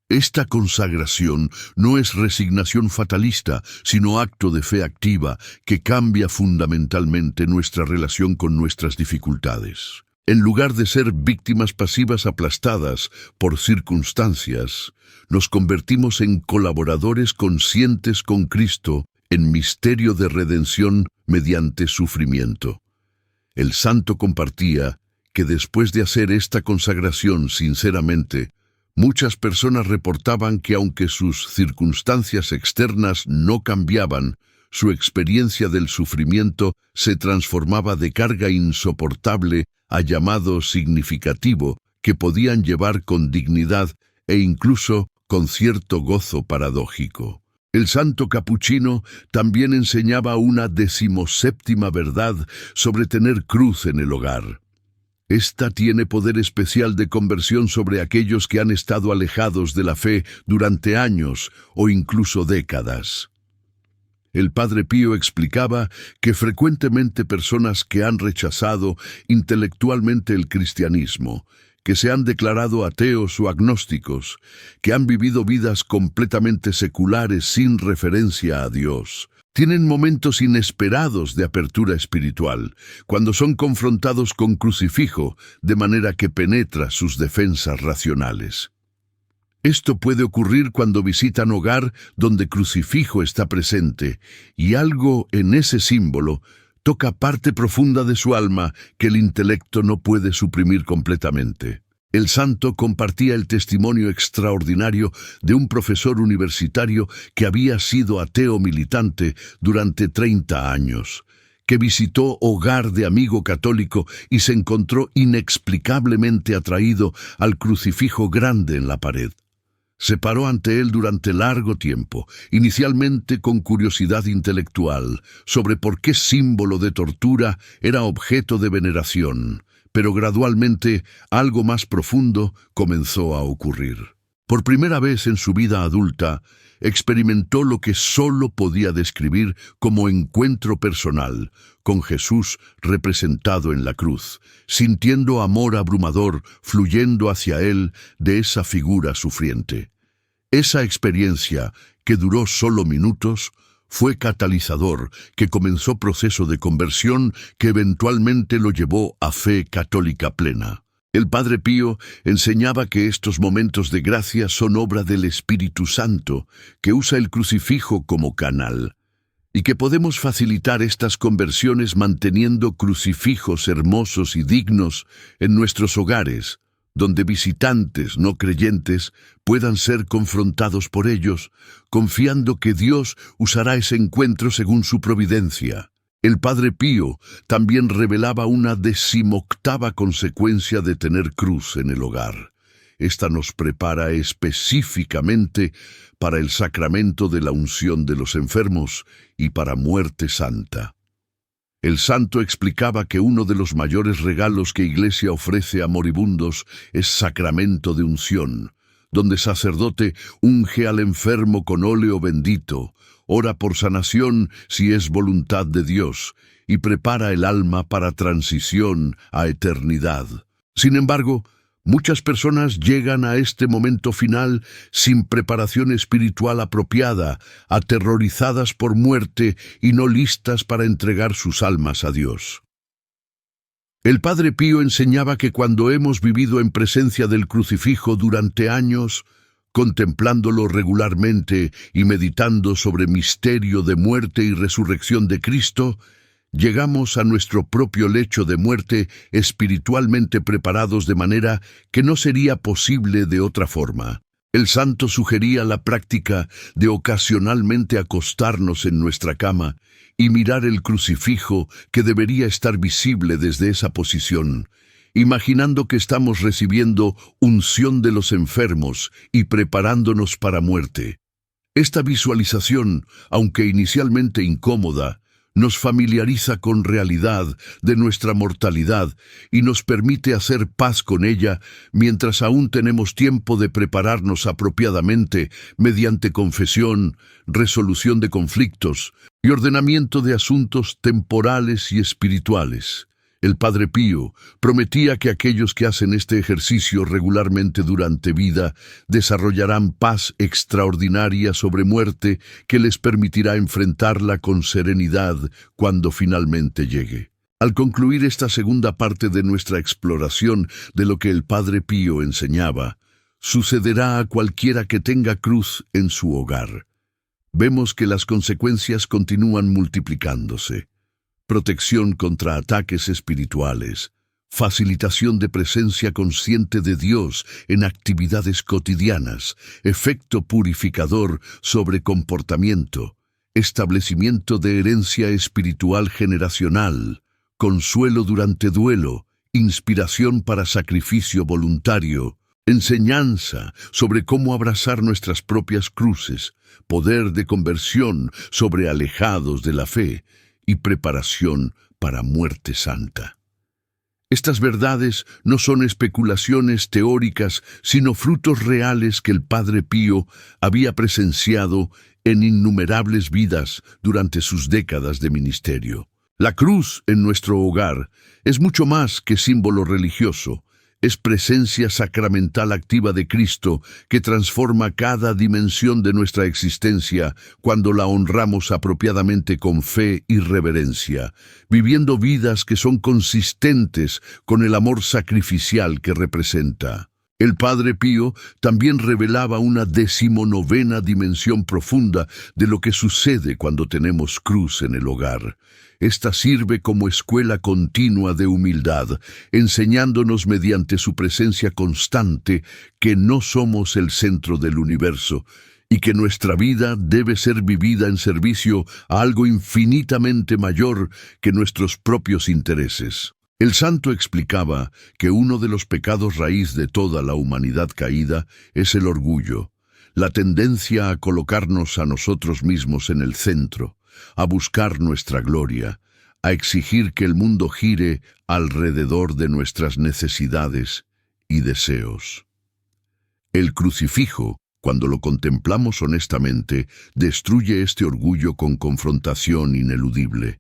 Esta consagración no es resignación fatalista, sino acto de fe activa que cambia fundamentalmente nuestra relación con nuestras dificultades. En lugar de ser víctimas pasivas aplastadas por circunstancias, nos convertimos en colaboradores conscientes con Cristo en misterio de redención mediante sufrimiento. El santo compartía que después de hacer esta consagración sinceramente, muchas personas reportaban que aunque sus circunstancias externas no cambiaban, su experiencia del sufrimiento se transformaba de carga insoportable a llamado significativo que podían llevar con dignidad e incluso con cierto gozo paradójico. El santo capuchino también enseñaba una 17ª verdad sobre tener cruz en el hogar. Esta tiene poder especial de conversión sobre aquellos que han estado alejados de la fe durante años o incluso décadas. El Padre Pío explicaba que frecuentemente personas que han rechazado intelectualmente el cristianismo, que se han declarado ateos o agnósticos, que han vivido vidas completamente seculares sin referencia a Dios, tienen momentos inesperados de apertura espiritual, cuando son confrontados con crucifijo, de manera que penetra sus defensas racionales. Esto puede ocurrir cuando visitan hogar donde crucifijo está presente, y algo en ese símbolo toca parte profunda de su alma que el intelecto no puede suprimir completamente. El santo compartía el testimonio extraordinario de un profesor universitario que había sido ateo militante durante 30 años, que visitó hogar de amigo católico y se encontró inexplicablemente atraído al crucifijo grande en la pared. Se paró ante él durante largo tiempo, inicialmente con curiosidad intelectual sobre por qué símbolo de tortura era objeto de veneración, pero gradualmente algo más profundo comenzó a ocurrir. Por primera vez en su vida adulta, experimentó lo que solo podía describir como encuentro personal con Jesús representado en la cruz, sintiendo amor abrumador fluyendo hacia él de esa figura sufriente. Esa experiencia, que duró solo minutos, fue catalizador, que comenzó proceso de conversión que eventualmente lo llevó a fe católica plena. El Padre Pío enseñaba que estos momentos de gracia son obra del Espíritu Santo, que usa el crucifijo como canal, y que podemos facilitar estas conversiones manteniendo crucifijos hermosos y dignos en nuestros hogares, donde visitantes no creyentes puedan ser confrontados por ellos, confiando que Dios usará ese encuentro según su providencia. El Padre Pío también revelaba una 18ª consecuencia de tener cruz en el hogar. Esta nos prepara específicamente para el sacramento de la unción de los enfermos y para muerte santa. El santo explicaba que uno de los mayores regalos que Iglesia ofrece a moribundos es sacramento de unción, donde sacerdote unge al enfermo con óleo bendito, ora por sanación si es voluntad de Dios, y prepara el alma para transición a eternidad. Sin embargo, muchas personas llegan a este momento final sin preparación espiritual apropiada, aterrorizadas por muerte y no listas para entregar sus almas a Dios. El Padre Pío enseñaba que cuando hemos vivido en presencia del crucifijo durante años, contemplándolo regularmente y meditando sobre misterio de muerte y resurrección de Cristo, llegamos a nuestro propio lecho de muerte espiritualmente preparados de manera que no sería posible de otra forma. El santo sugería la práctica de ocasionalmente acostarnos en nuestra cama y mirar el crucifijo que debería estar visible desde esa posición, imaginando que estamos recibiendo unción de los enfermos y preparándonos para muerte. Esta visualización, aunque inicialmente incómoda, nos familiariza con realidad de nuestra mortalidad y nos permite hacer paz con ella mientras aún tenemos tiempo de prepararnos apropiadamente mediante confesión, resolución de conflictos y ordenamiento de asuntos temporales y espirituales. El Padre Pío prometía que aquellos que hacen este ejercicio regularmente durante vida desarrollarán paz extraordinaria sobre muerte que les permitirá enfrentarla con serenidad cuando finalmente llegue. Al concluir esta segunda parte de nuestra exploración de lo que el Padre Pío enseñaba, sucederá a cualquiera que tenga cruz en su hogar. Vemos que las consecuencias continúan multiplicándose. Protección contra ataques espirituales, facilitación de presencia consciente de Dios en actividades cotidianas, efecto purificador sobre comportamiento, establecimiento de herencia espiritual generacional, consuelo durante duelo, inspiración para sacrificio voluntario, enseñanza sobre cómo abrazar nuestras propias cruces, poder de conversión sobre alejados de la fe, y preparación para muerte santa. Estas verdades no son especulaciones teóricas, sino frutos reales que el Padre Pío había presenciado en innumerables vidas durante sus décadas de ministerio. La cruz en nuestro hogar es mucho más que símbolo religioso. Es presencia sacramental activa de Cristo que transforma cada dimensión de nuestra existencia cuando la honramos apropiadamente con fe y reverencia, viviendo vidas que son consistentes con el amor sacrificial que representa. El Padre Pío también revelaba una 19ª dimensión profunda de lo que sucede cuando tenemos cruz en el hogar. Esta sirve como escuela continua de humildad, enseñándonos mediante su presencia constante que no somos el centro del universo y que nuestra vida debe ser vivida en servicio a algo infinitamente mayor que nuestros propios intereses. El santo explicaba que uno de los pecados raíz de toda la humanidad caída es el orgullo, la tendencia a colocarnos a nosotros mismos en el centro, a buscar nuestra gloria, a exigir que el mundo gire alrededor de nuestras necesidades y deseos. El crucifijo, cuando lo contemplamos honestamente, destruye este orgullo con confrontación ineludible.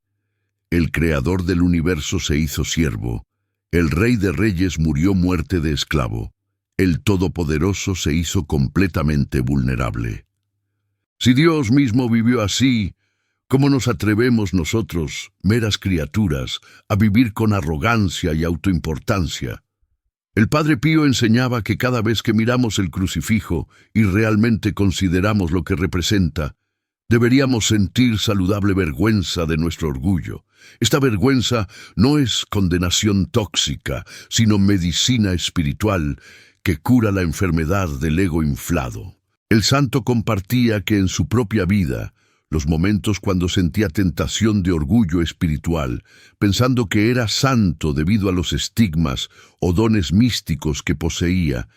El creador del universo se hizo siervo, el Rey de Reyes murió muerte de esclavo, el Todopoderoso se hizo completamente vulnerable. Si Dios mismo vivió así, ¿cómo nos atrevemos nosotros, meras criaturas, a vivir con arrogancia y autoimportancia? El Padre Pío enseñaba que cada vez que miramos el crucifijo y realmente consideramos lo que representa, deberíamos sentir saludable vergüenza de nuestro orgullo. Esta vergüenza no es condenación tóxica, sino medicina espiritual que cura la enfermedad del ego inflado. El santo compartía que en su propia vida, los momentos cuando sentía tentación de orgullo espiritual, pensando que era santo debido a los estigmas o dones místicos que poseía,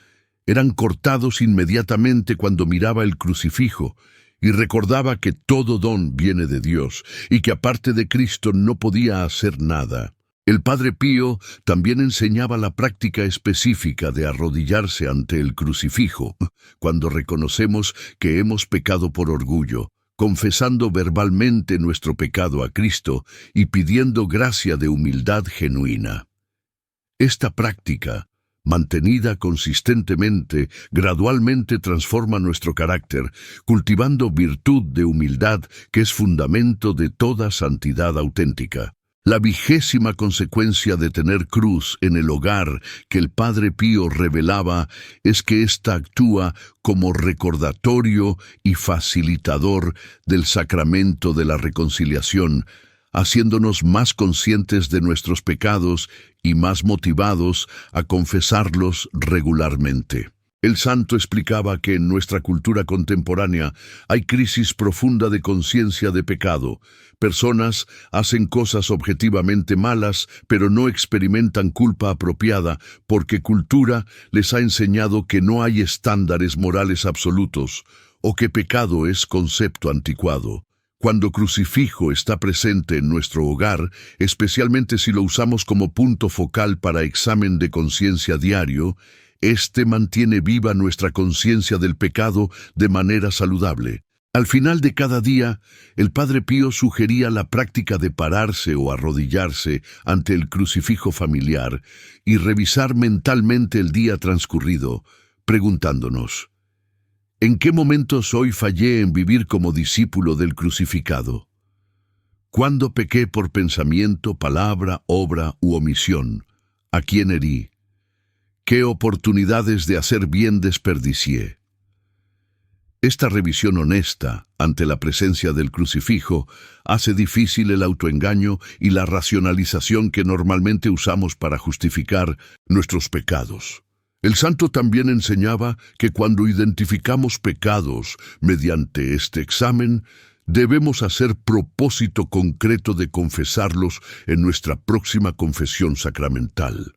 eran cortados inmediatamente cuando miraba el crucifijo y recordaba que todo don viene de Dios y que aparte de Cristo no podía hacer nada. El Padre Pío también enseñaba la práctica específica de arrodillarse ante el crucifijo cuando reconocemos que hemos pecado por orgullo, confesando verbalmente nuestro pecado a Cristo y pidiendo gracia de humildad genuina. Esta práctica, mantenida consistentemente, gradualmente transforma nuestro carácter, cultivando virtud de humildad que es fundamento de toda santidad auténtica. La 20ª consecuencia de tener cruz en el hogar que el Padre Pío revelaba es que ésta actúa como recordatorio y facilitador del sacramento de la reconciliación, haciéndonos más conscientes de nuestros pecados y más motivados a confesarlos regularmente. El santo explicaba que en nuestra cultura contemporánea hay crisis profunda de conciencia de pecado. Personas hacen cosas objetivamente malas, pero no experimentan culpa apropiada porque cultura les ha enseñado que no hay estándares morales absolutos o que pecado es concepto anticuado. Cuando crucifijo está presente en nuestro hogar, especialmente si lo usamos como punto focal para examen de conciencia diario, este mantiene viva nuestra conciencia del pecado de manera saludable. Al final de cada día, el Padre Pío sugería la práctica de pararse o arrodillarse ante el crucifijo familiar y revisar mentalmente el día transcurrido, preguntándonos: ¿en qué momentos hoy fallé en vivir como discípulo del crucificado? ¿Cuándo pequé por pensamiento, palabra, obra u omisión? ¿A quién herí? ¿Qué oportunidades de hacer bien desperdicié? Esta revisión honesta ante la presencia del crucifijo hace difícil el autoengaño y la racionalización que normalmente usamos para justificar nuestros pecados. El santo también enseñaba que cuando identificamos pecados mediante este examen, debemos hacer propósito concreto de confesarlos en nuestra próxima confesión sacramental.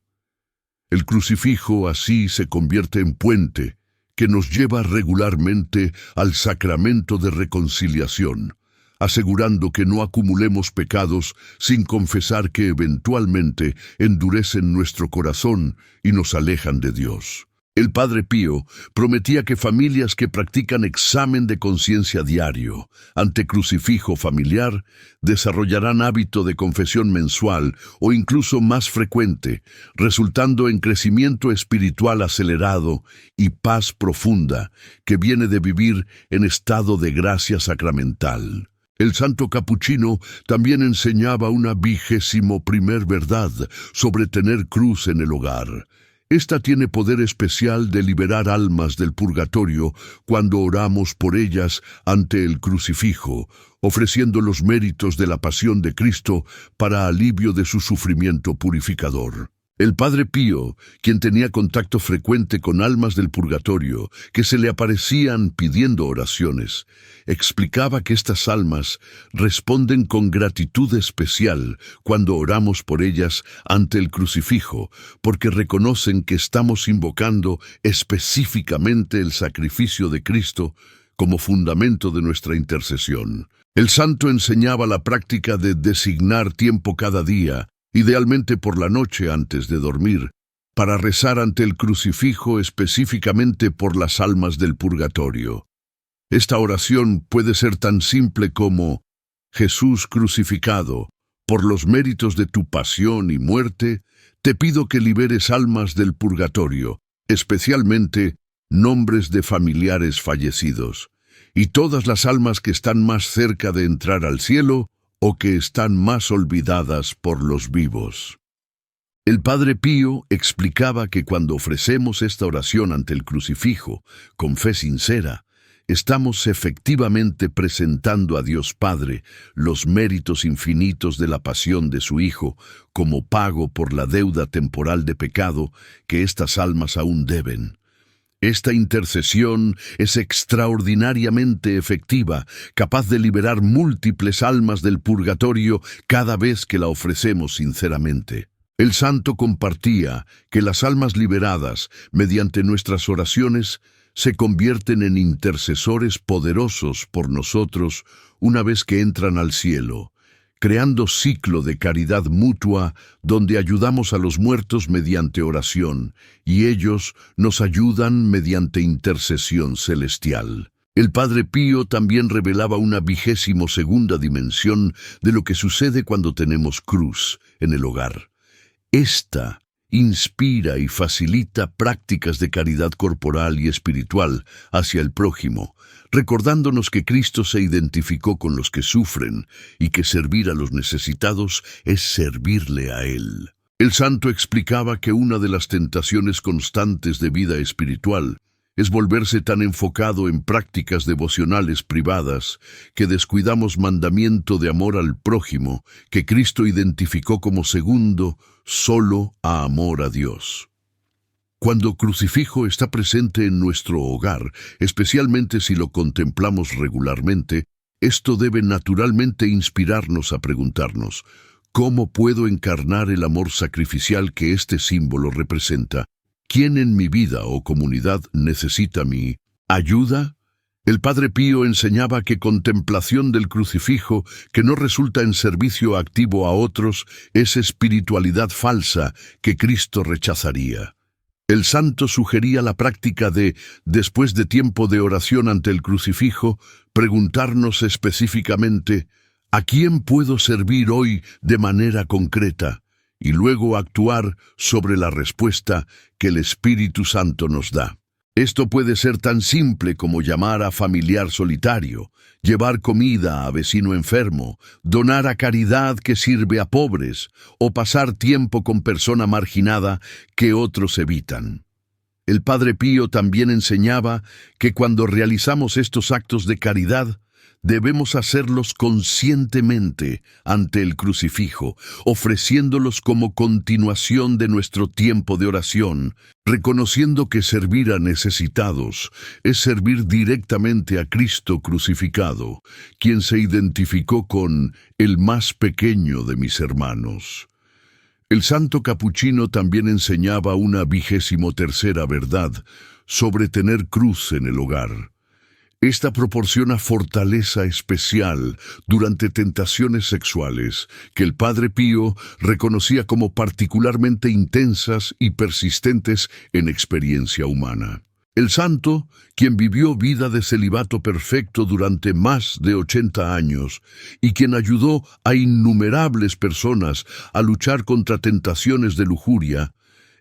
El crucifijo así se convierte en puente que nos lleva regularmente al sacramento de reconciliación, asegurando que no acumulemos pecados sin confesar que eventualmente endurecen nuestro corazón y nos alejan de Dios. El Padre Pío prometía que familias que practican examen de conciencia diario ante crucifijo familiar desarrollarán hábito de confesión mensual o incluso más frecuente, resultando en crecimiento espiritual acelerado y paz profunda que viene de vivir en estado de gracia sacramental. El santo capuchino también enseñaba una 21ª verdad sobre tener cruz en el hogar. Esta tiene poder especial de liberar almas del purgatorio cuando oramos por ellas ante el crucifijo, ofreciendo los méritos de la pasión de Cristo para alivio de su sufrimiento purificador. El Padre Pío, quien tenía contacto frecuente con almas del purgatorio que se le aparecían pidiendo oraciones, explicaba que estas almas responden con gratitud especial cuando oramos por ellas ante el crucifijo, porque reconocen que estamos invocando específicamente el sacrificio de Cristo como fundamento de nuestra intercesión. El santo enseñaba la práctica de designar tiempo cada día, idealmente por la noche antes de dormir, para rezar ante el crucifijo específicamente por las almas del purgatorio. Esta oración puede ser tan simple como: Jesús crucificado, por los méritos de tu pasión y muerte, te pido que liberes almas del purgatorio, especialmente nombres de familiares fallecidos, y todas las almas que están más cerca de entrar al cielo o que están más olvidadas por los vivos. El Padre Pío explicaba que cuando ofrecemos esta oración ante el crucifijo, con fe sincera, estamos efectivamente presentando a Dios Padre los méritos infinitos de la pasión de su Hijo como pago por la deuda temporal de pecado que estas almas aún deben. Esta intercesión es extraordinariamente efectiva, capaz de liberar múltiples almas del purgatorio cada vez que la ofrecemos sinceramente. El santo compartía que las almas liberadas, mediante nuestras oraciones, se convierten en intercesores poderosos por nosotros una vez que entran al cielo, creando ciclo de caridad mutua donde ayudamos a los muertos mediante oración y ellos nos ayudan mediante intercesión celestial. El Padre Pío también revelaba una 22ª dimensión de lo que sucede cuando tenemos cruz en el hogar. Esta inspira y facilita prácticas de caridad corporal y espiritual hacia el prójimo, recordándonos que Cristo se identificó con los que sufren y que servir a los necesitados es servirle a Él. El santo explicaba que una de las tentaciones constantes de vida espiritual es volverse tan enfocado en prácticas devocionales privadas que descuidamos mandamiento de amor al prójimo que Cristo identificó como segundo solo a amor a Dios. Cuando crucifijo está presente en nuestro hogar, especialmente si lo contemplamos regularmente, esto debe naturalmente inspirarnos a preguntarnos: ¿cómo puedo encarnar el amor sacrificial que este símbolo representa? ¿Quién en mi vida o comunidad necesita mi ayuda? El Padre Pío enseñaba que contemplación del crucifijo que no resulta en servicio activo a otros es espiritualidad falsa que Cristo rechazaría. El santo sugería la práctica de, después de tiempo de oración ante el crucifijo, preguntarnos específicamente: ¿a quién puedo servir hoy de manera concreta? Y luego actuar sobre la respuesta que el Espíritu Santo nos da. Esto puede ser tan simple como llamar a familiar solitario, llevar comida a vecino enfermo, donar a caridad que sirve a pobres, o pasar tiempo con persona marginada que otros evitan. El Padre Pío también enseñaba que cuando realizamos estos actos de caridad, debemos hacerlos conscientemente ante el crucifijo, ofreciéndolos como continuación de nuestro tiempo de oración, reconociendo que servir a necesitados es servir directamente a Cristo crucificado, quien se identificó con el más pequeño de mis hermanos. El santo capuchino también enseñaba una 23ª verdad sobre tener cruz en el hogar. Esta proporciona fortaleza especial durante tentaciones sexuales que el Padre Pío reconocía como particularmente intensas y persistentes en experiencia humana. El santo, quien vivió vida de celibato perfecto durante más de 80 años y quien ayudó a innumerables personas a luchar contra tentaciones de lujuria,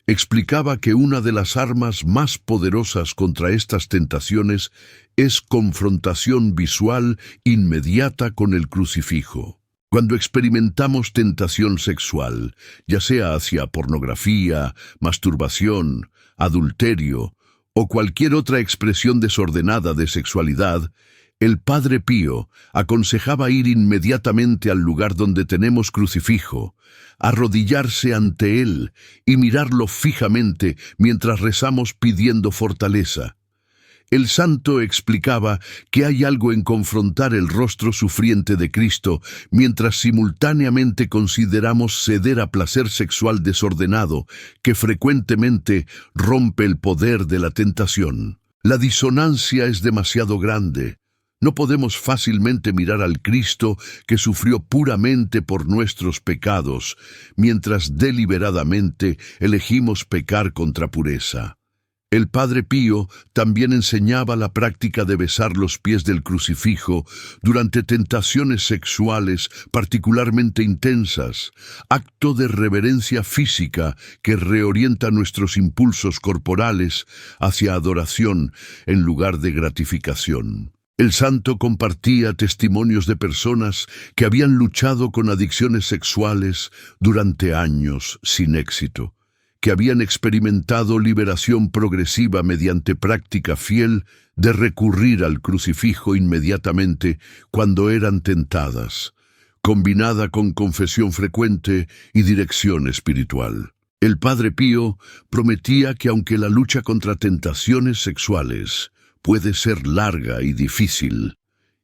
explicaba que una de las armas más poderosas contra estas tentaciones es confrontación visual inmediata con el crucifijo. Cuando experimentamos tentación sexual, ya sea hacia pornografía, masturbación, adulterio o cualquier otra expresión desordenada de sexualidad, el Padre Pío aconsejaba ir inmediatamente al lugar donde tenemos crucifijo, arrodillarse ante él y mirarlo fijamente mientras rezamos pidiendo fortaleza. El santo explicaba que hay algo en confrontar el rostro sufriente de Cristo mientras simultáneamente consideramos ceder a placer sexual desordenado que frecuentemente rompe el poder de la tentación. La disonancia es demasiado grande. No podemos fácilmente mirar al Cristo que sufrió puramente por nuestros pecados, mientras deliberadamente elegimos pecar contra pureza. El Padre Pío también enseñaba la práctica de besar los pies del crucifijo durante tentaciones sexuales particularmente intensas, acto de reverencia física que reorienta nuestros impulsos corporales hacia adoración en lugar de gratificación. El santo compartía testimonios de personas que habían luchado con adicciones sexuales durante años sin éxito, que habían experimentado liberación progresiva mediante práctica fiel de recurrir al crucifijo inmediatamente cuando eran tentadas, combinada con confesión frecuente y dirección espiritual. El Padre Pío prometía que aunque la lucha contra tentaciones sexuales puede ser larga y difícil,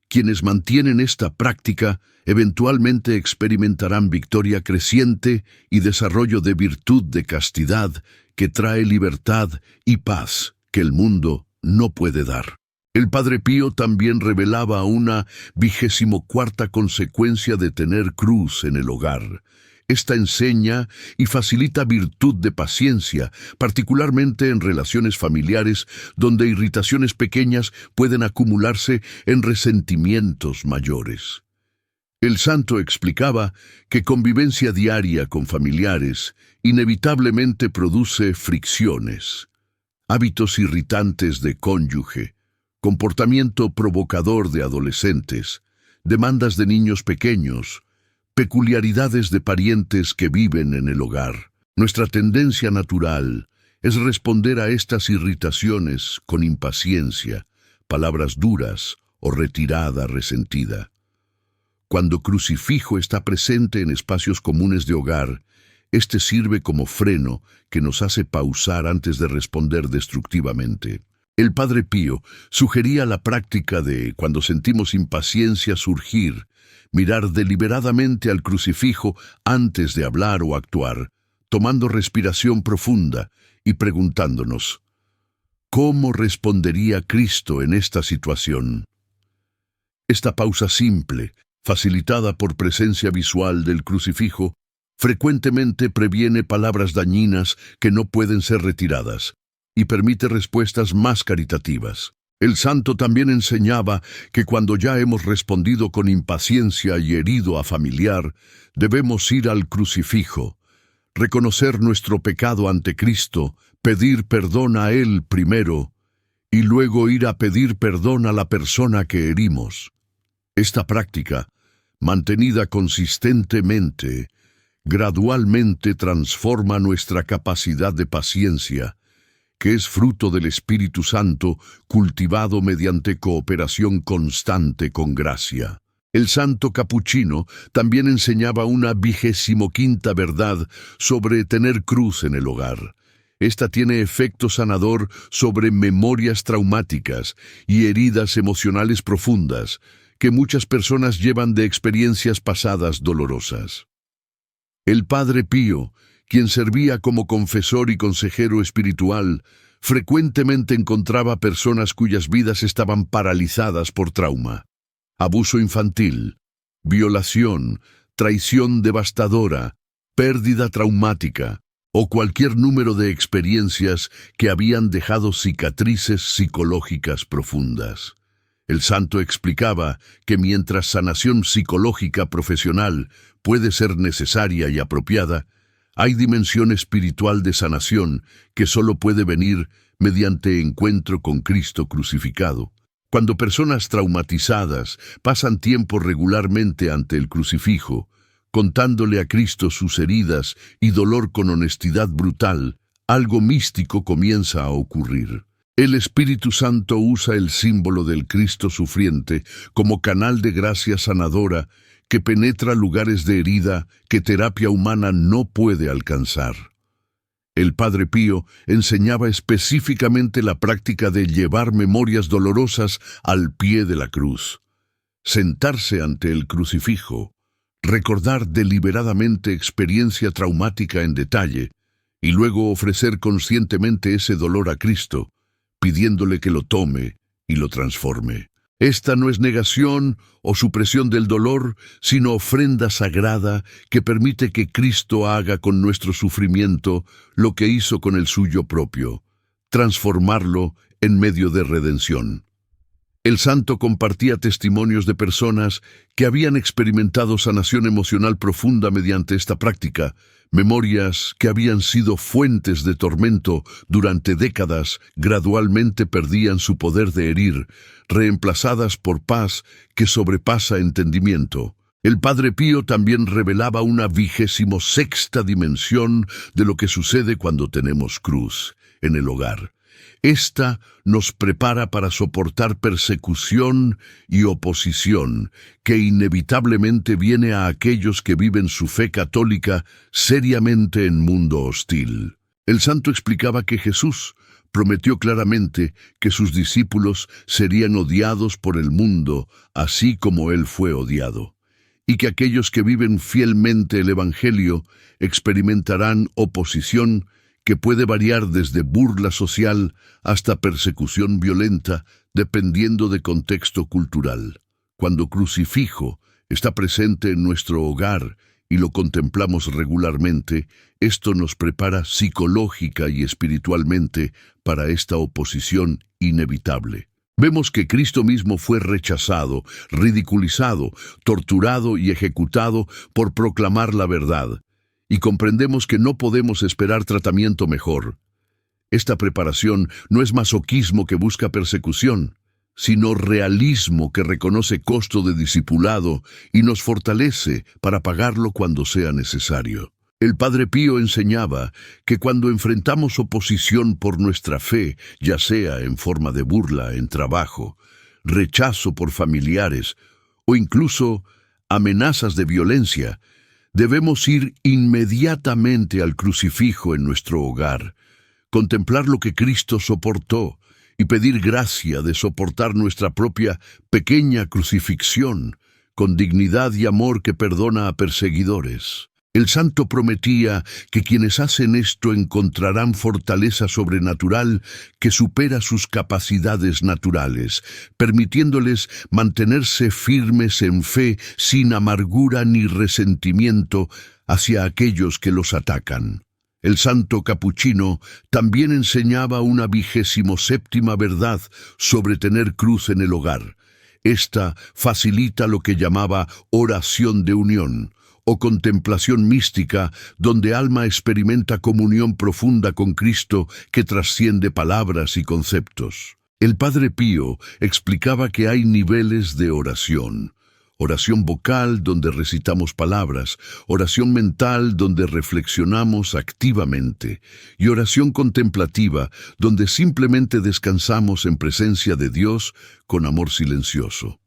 quienes mantienen esta práctica eventualmente experimentarán victoria creciente y desarrollo de virtud de castidad que trae libertad y paz que el mundo no puede dar. El Padre Pío también revelaba una 24ª consecuencia de tener cruz en el hogar. Esta enseña y facilita virtud de paciencia, particularmente en relaciones familiares donde irritaciones pequeñas pueden acumularse en resentimientos mayores. El santo explicaba que convivencia diaria con familiares inevitablemente produce fricciones, hábitos irritantes de cónyuge, comportamiento provocador de adolescentes, demandas de niños pequeños, peculiaridades de parientes que viven en el hogar. Nuestra tendencia natural es responder a estas irritaciones con impaciencia, palabras duras o retirada resentida. Cuando crucifijo está presente en espacios comunes de hogar, este sirve como freno que nos hace pausar antes de responder destructivamente. El Padre Pío sugería la práctica de, cuando sentimos impaciencia surgir, mirar deliberadamente al crucifijo antes de hablar o actuar, tomando respiración profunda y preguntándonos, ¿cómo respondería Cristo en esta situación? Esta pausa simple, facilitada por presencia visual del crucifijo, frecuentemente previene palabras dañinas que no pueden ser retiradas y permite respuestas más caritativas. El santo también enseñaba que cuando ya hemos respondido con impaciencia y herido a familiar, debemos ir al crucifijo, reconocer nuestro pecado ante Cristo, pedir perdón a Él primero y luego ir a pedir perdón a la persona que herimos. Esta práctica, mantenida consistentemente, gradualmente transforma nuestra capacidad de paciencia, que es fruto del Espíritu Santo cultivado mediante cooperación constante con gracia. El santo capuchino también enseñaba una 25ª verdad sobre tener cruz en el hogar. Esta tiene efecto sanador sobre memorias traumáticas y heridas emocionales profundas que muchas personas llevan de experiencias pasadas dolorosas. El Padre Pío, quien servía como confesor y consejero espiritual, frecuentemente encontraba personas cuyas vidas estaban paralizadas por trauma, abuso infantil, violación, traición devastadora, pérdida traumática o cualquier número de experiencias que habían dejado cicatrices psicológicas profundas. El santo explicaba que mientras sanación psicológica profesional puede ser necesaria y apropiada, hay dimensión espiritual de sanación que solo puede venir mediante encuentro con Cristo crucificado. Cuando personas traumatizadas pasan tiempo regularmente ante el crucifijo, contándole a Cristo sus heridas y dolor con honestidad brutal, algo místico comienza a ocurrir. El Espíritu Santo usa el símbolo del Cristo sufriente como canal de gracia sanadora que penetra lugares de herida que terapia humana no puede alcanzar. El Padre Pío enseñaba específicamente la práctica de llevar memorias dolorosas al pie de la cruz, sentarse ante el crucifijo, recordar deliberadamente experiencia traumática en detalle y luego ofrecer conscientemente ese dolor a Cristo, pidiéndole que lo tome y lo transforme. Esta no es negación o supresión del dolor, sino ofrenda sagrada que permite que Cristo haga con nuestro sufrimiento lo que hizo con el suyo propio, transformarlo en medio de redención. El santo compartía testimonios de personas que habían experimentado sanación emocional profunda mediante esta práctica, memorias que habían sido fuentes de tormento durante décadas gradualmente perdían su poder de herir, reemplazadas por paz que sobrepasa entendimiento. El Padre Pío también revelaba una 26ª dimensión de lo que sucede cuando tenemos cruz en el hogar. Esta nos prepara para soportar persecución y oposición que inevitablemente viene a aquellos que viven su fe católica seriamente en mundo hostil. El santo explicaba que Jesús prometió claramente que sus discípulos serían odiados por el mundo, así como él fue odiado, y que aquellos que viven fielmente el Evangelio experimentarán oposición que puede variar desde burla social hasta persecución violenta, dependiendo de contexto cultural. Cuando Crucifijo está presente en nuestro hogar y lo contemplamos regularmente, esto nos prepara psicológica y espiritualmente para esta oposición inevitable. Vemos que Cristo mismo fue rechazado, ridiculizado, torturado y ejecutado por proclamar la verdad, y comprendemos que no podemos esperar tratamiento mejor. Esta preparación no es masoquismo que busca persecución, sino realismo que reconoce costo de discipulado y nos fortalece para pagarlo cuando sea necesario. El Padre Pío enseñaba que cuando enfrentamos oposición por nuestra fe, ya sea en forma de burla en trabajo, rechazo por familiares o incluso amenazas de violencia, debemos ir inmediatamente al crucifijo en nuestro hogar, contemplar lo que Cristo soportó y pedir gracia de soportar nuestra propia pequeña crucifixión con dignidad y amor que perdona a perseguidores. El santo prometía que quienes hacen esto encontrarán fortaleza sobrenatural que supera sus capacidades naturales, permitiéndoles mantenerse firmes en fe sin amargura ni resentimiento hacia aquellos que los atacan. El santo capuchino también enseñaba una 27ª verdad sobre tener cruz en el hogar. Esta facilita lo que llamaba oración de unión, o contemplación mística, donde alma experimenta comunión profunda con Cristo que trasciende palabras y conceptos. El Padre Pío explicaba que hay niveles de oración. Oración vocal, donde recitamos palabras, oración mental, donde reflexionamos activamente, y oración contemplativa, donde simplemente descansamos en presencia de Dios con amor silencioso.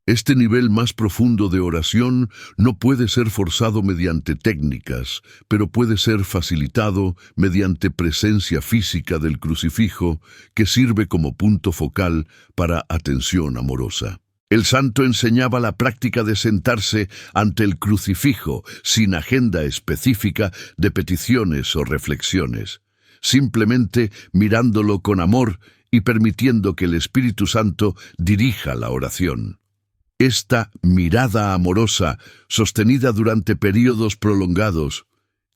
Este nivel más profundo de oración no puede ser forzado mediante técnicas, pero puede ser facilitado mediante presencia física del crucifijo que sirve como punto focal para atención amorosa. El santo enseñaba la práctica de sentarse ante el crucifijo sin agenda específica de peticiones o reflexiones, simplemente mirándolo con amor y permitiendo que el Espíritu Santo dirija la oración. Esta mirada amorosa, sostenida durante períodos prolongados,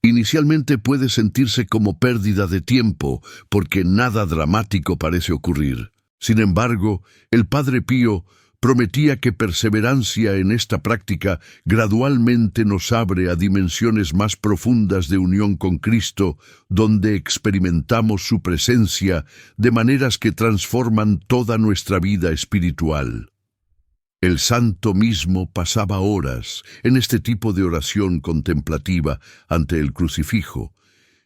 inicialmente puede sentirse como pérdida de tiempo porque nada dramático parece ocurrir. Sin embargo, el Padre Pío prometía que perseverancia en esta práctica gradualmente nos abre a dimensiones más profundas de unión con Cristo, donde experimentamos su presencia de maneras que transforman toda nuestra vida espiritual. El santo mismo pasaba horas en este tipo de oración contemplativa ante el crucifijo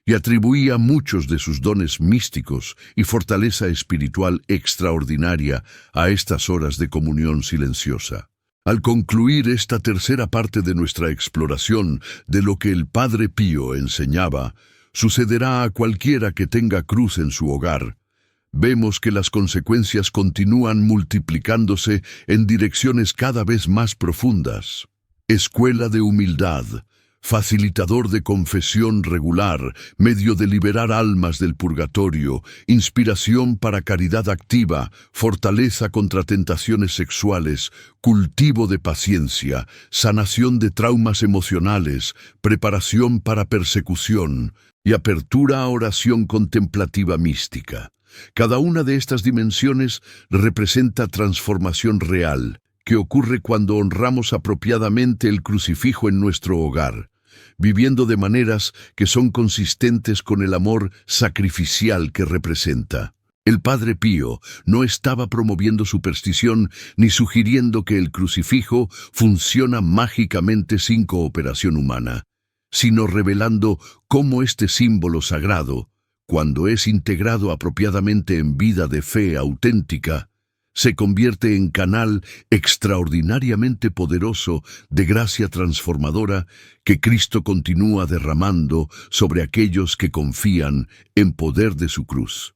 y atribuía muchos de sus dones místicos y fortaleza espiritual extraordinaria a estas horas de comunión silenciosa. Al concluir esta tercera parte de nuestra exploración de lo que el Padre Pío enseñaba, sucederá a cualquiera que tenga cruz en su hogar. Vemos que las consecuencias continúan multiplicándose en direcciones cada vez más profundas. Escuela de humildad, facilitador de confesión regular, medio de liberar almas del purgatorio, inspiración para caridad activa, fortaleza contra tentaciones sexuales, cultivo de paciencia, sanación de traumas emocionales, preparación para persecución y apertura a oración contemplativa mística. Cada una de estas dimensiones representa transformación real, que ocurre cuando honramos apropiadamente el crucifijo en nuestro hogar, viviendo de maneras que son consistentes con el amor sacrificial que representa. El Padre Pío no estaba promoviendo superstición ni sugiriendo que el crucifijo funciona mágicamente sin cooperación humana, sino revelando cómo este símbolo sagrado, cuando es integrado apropiadamente en vida de fe auténtica, se convierte en canal extraordinariamente poderoso de gracia transformadora que Cristo continúa derramando sobre aquellos que confían en poder de su cruz.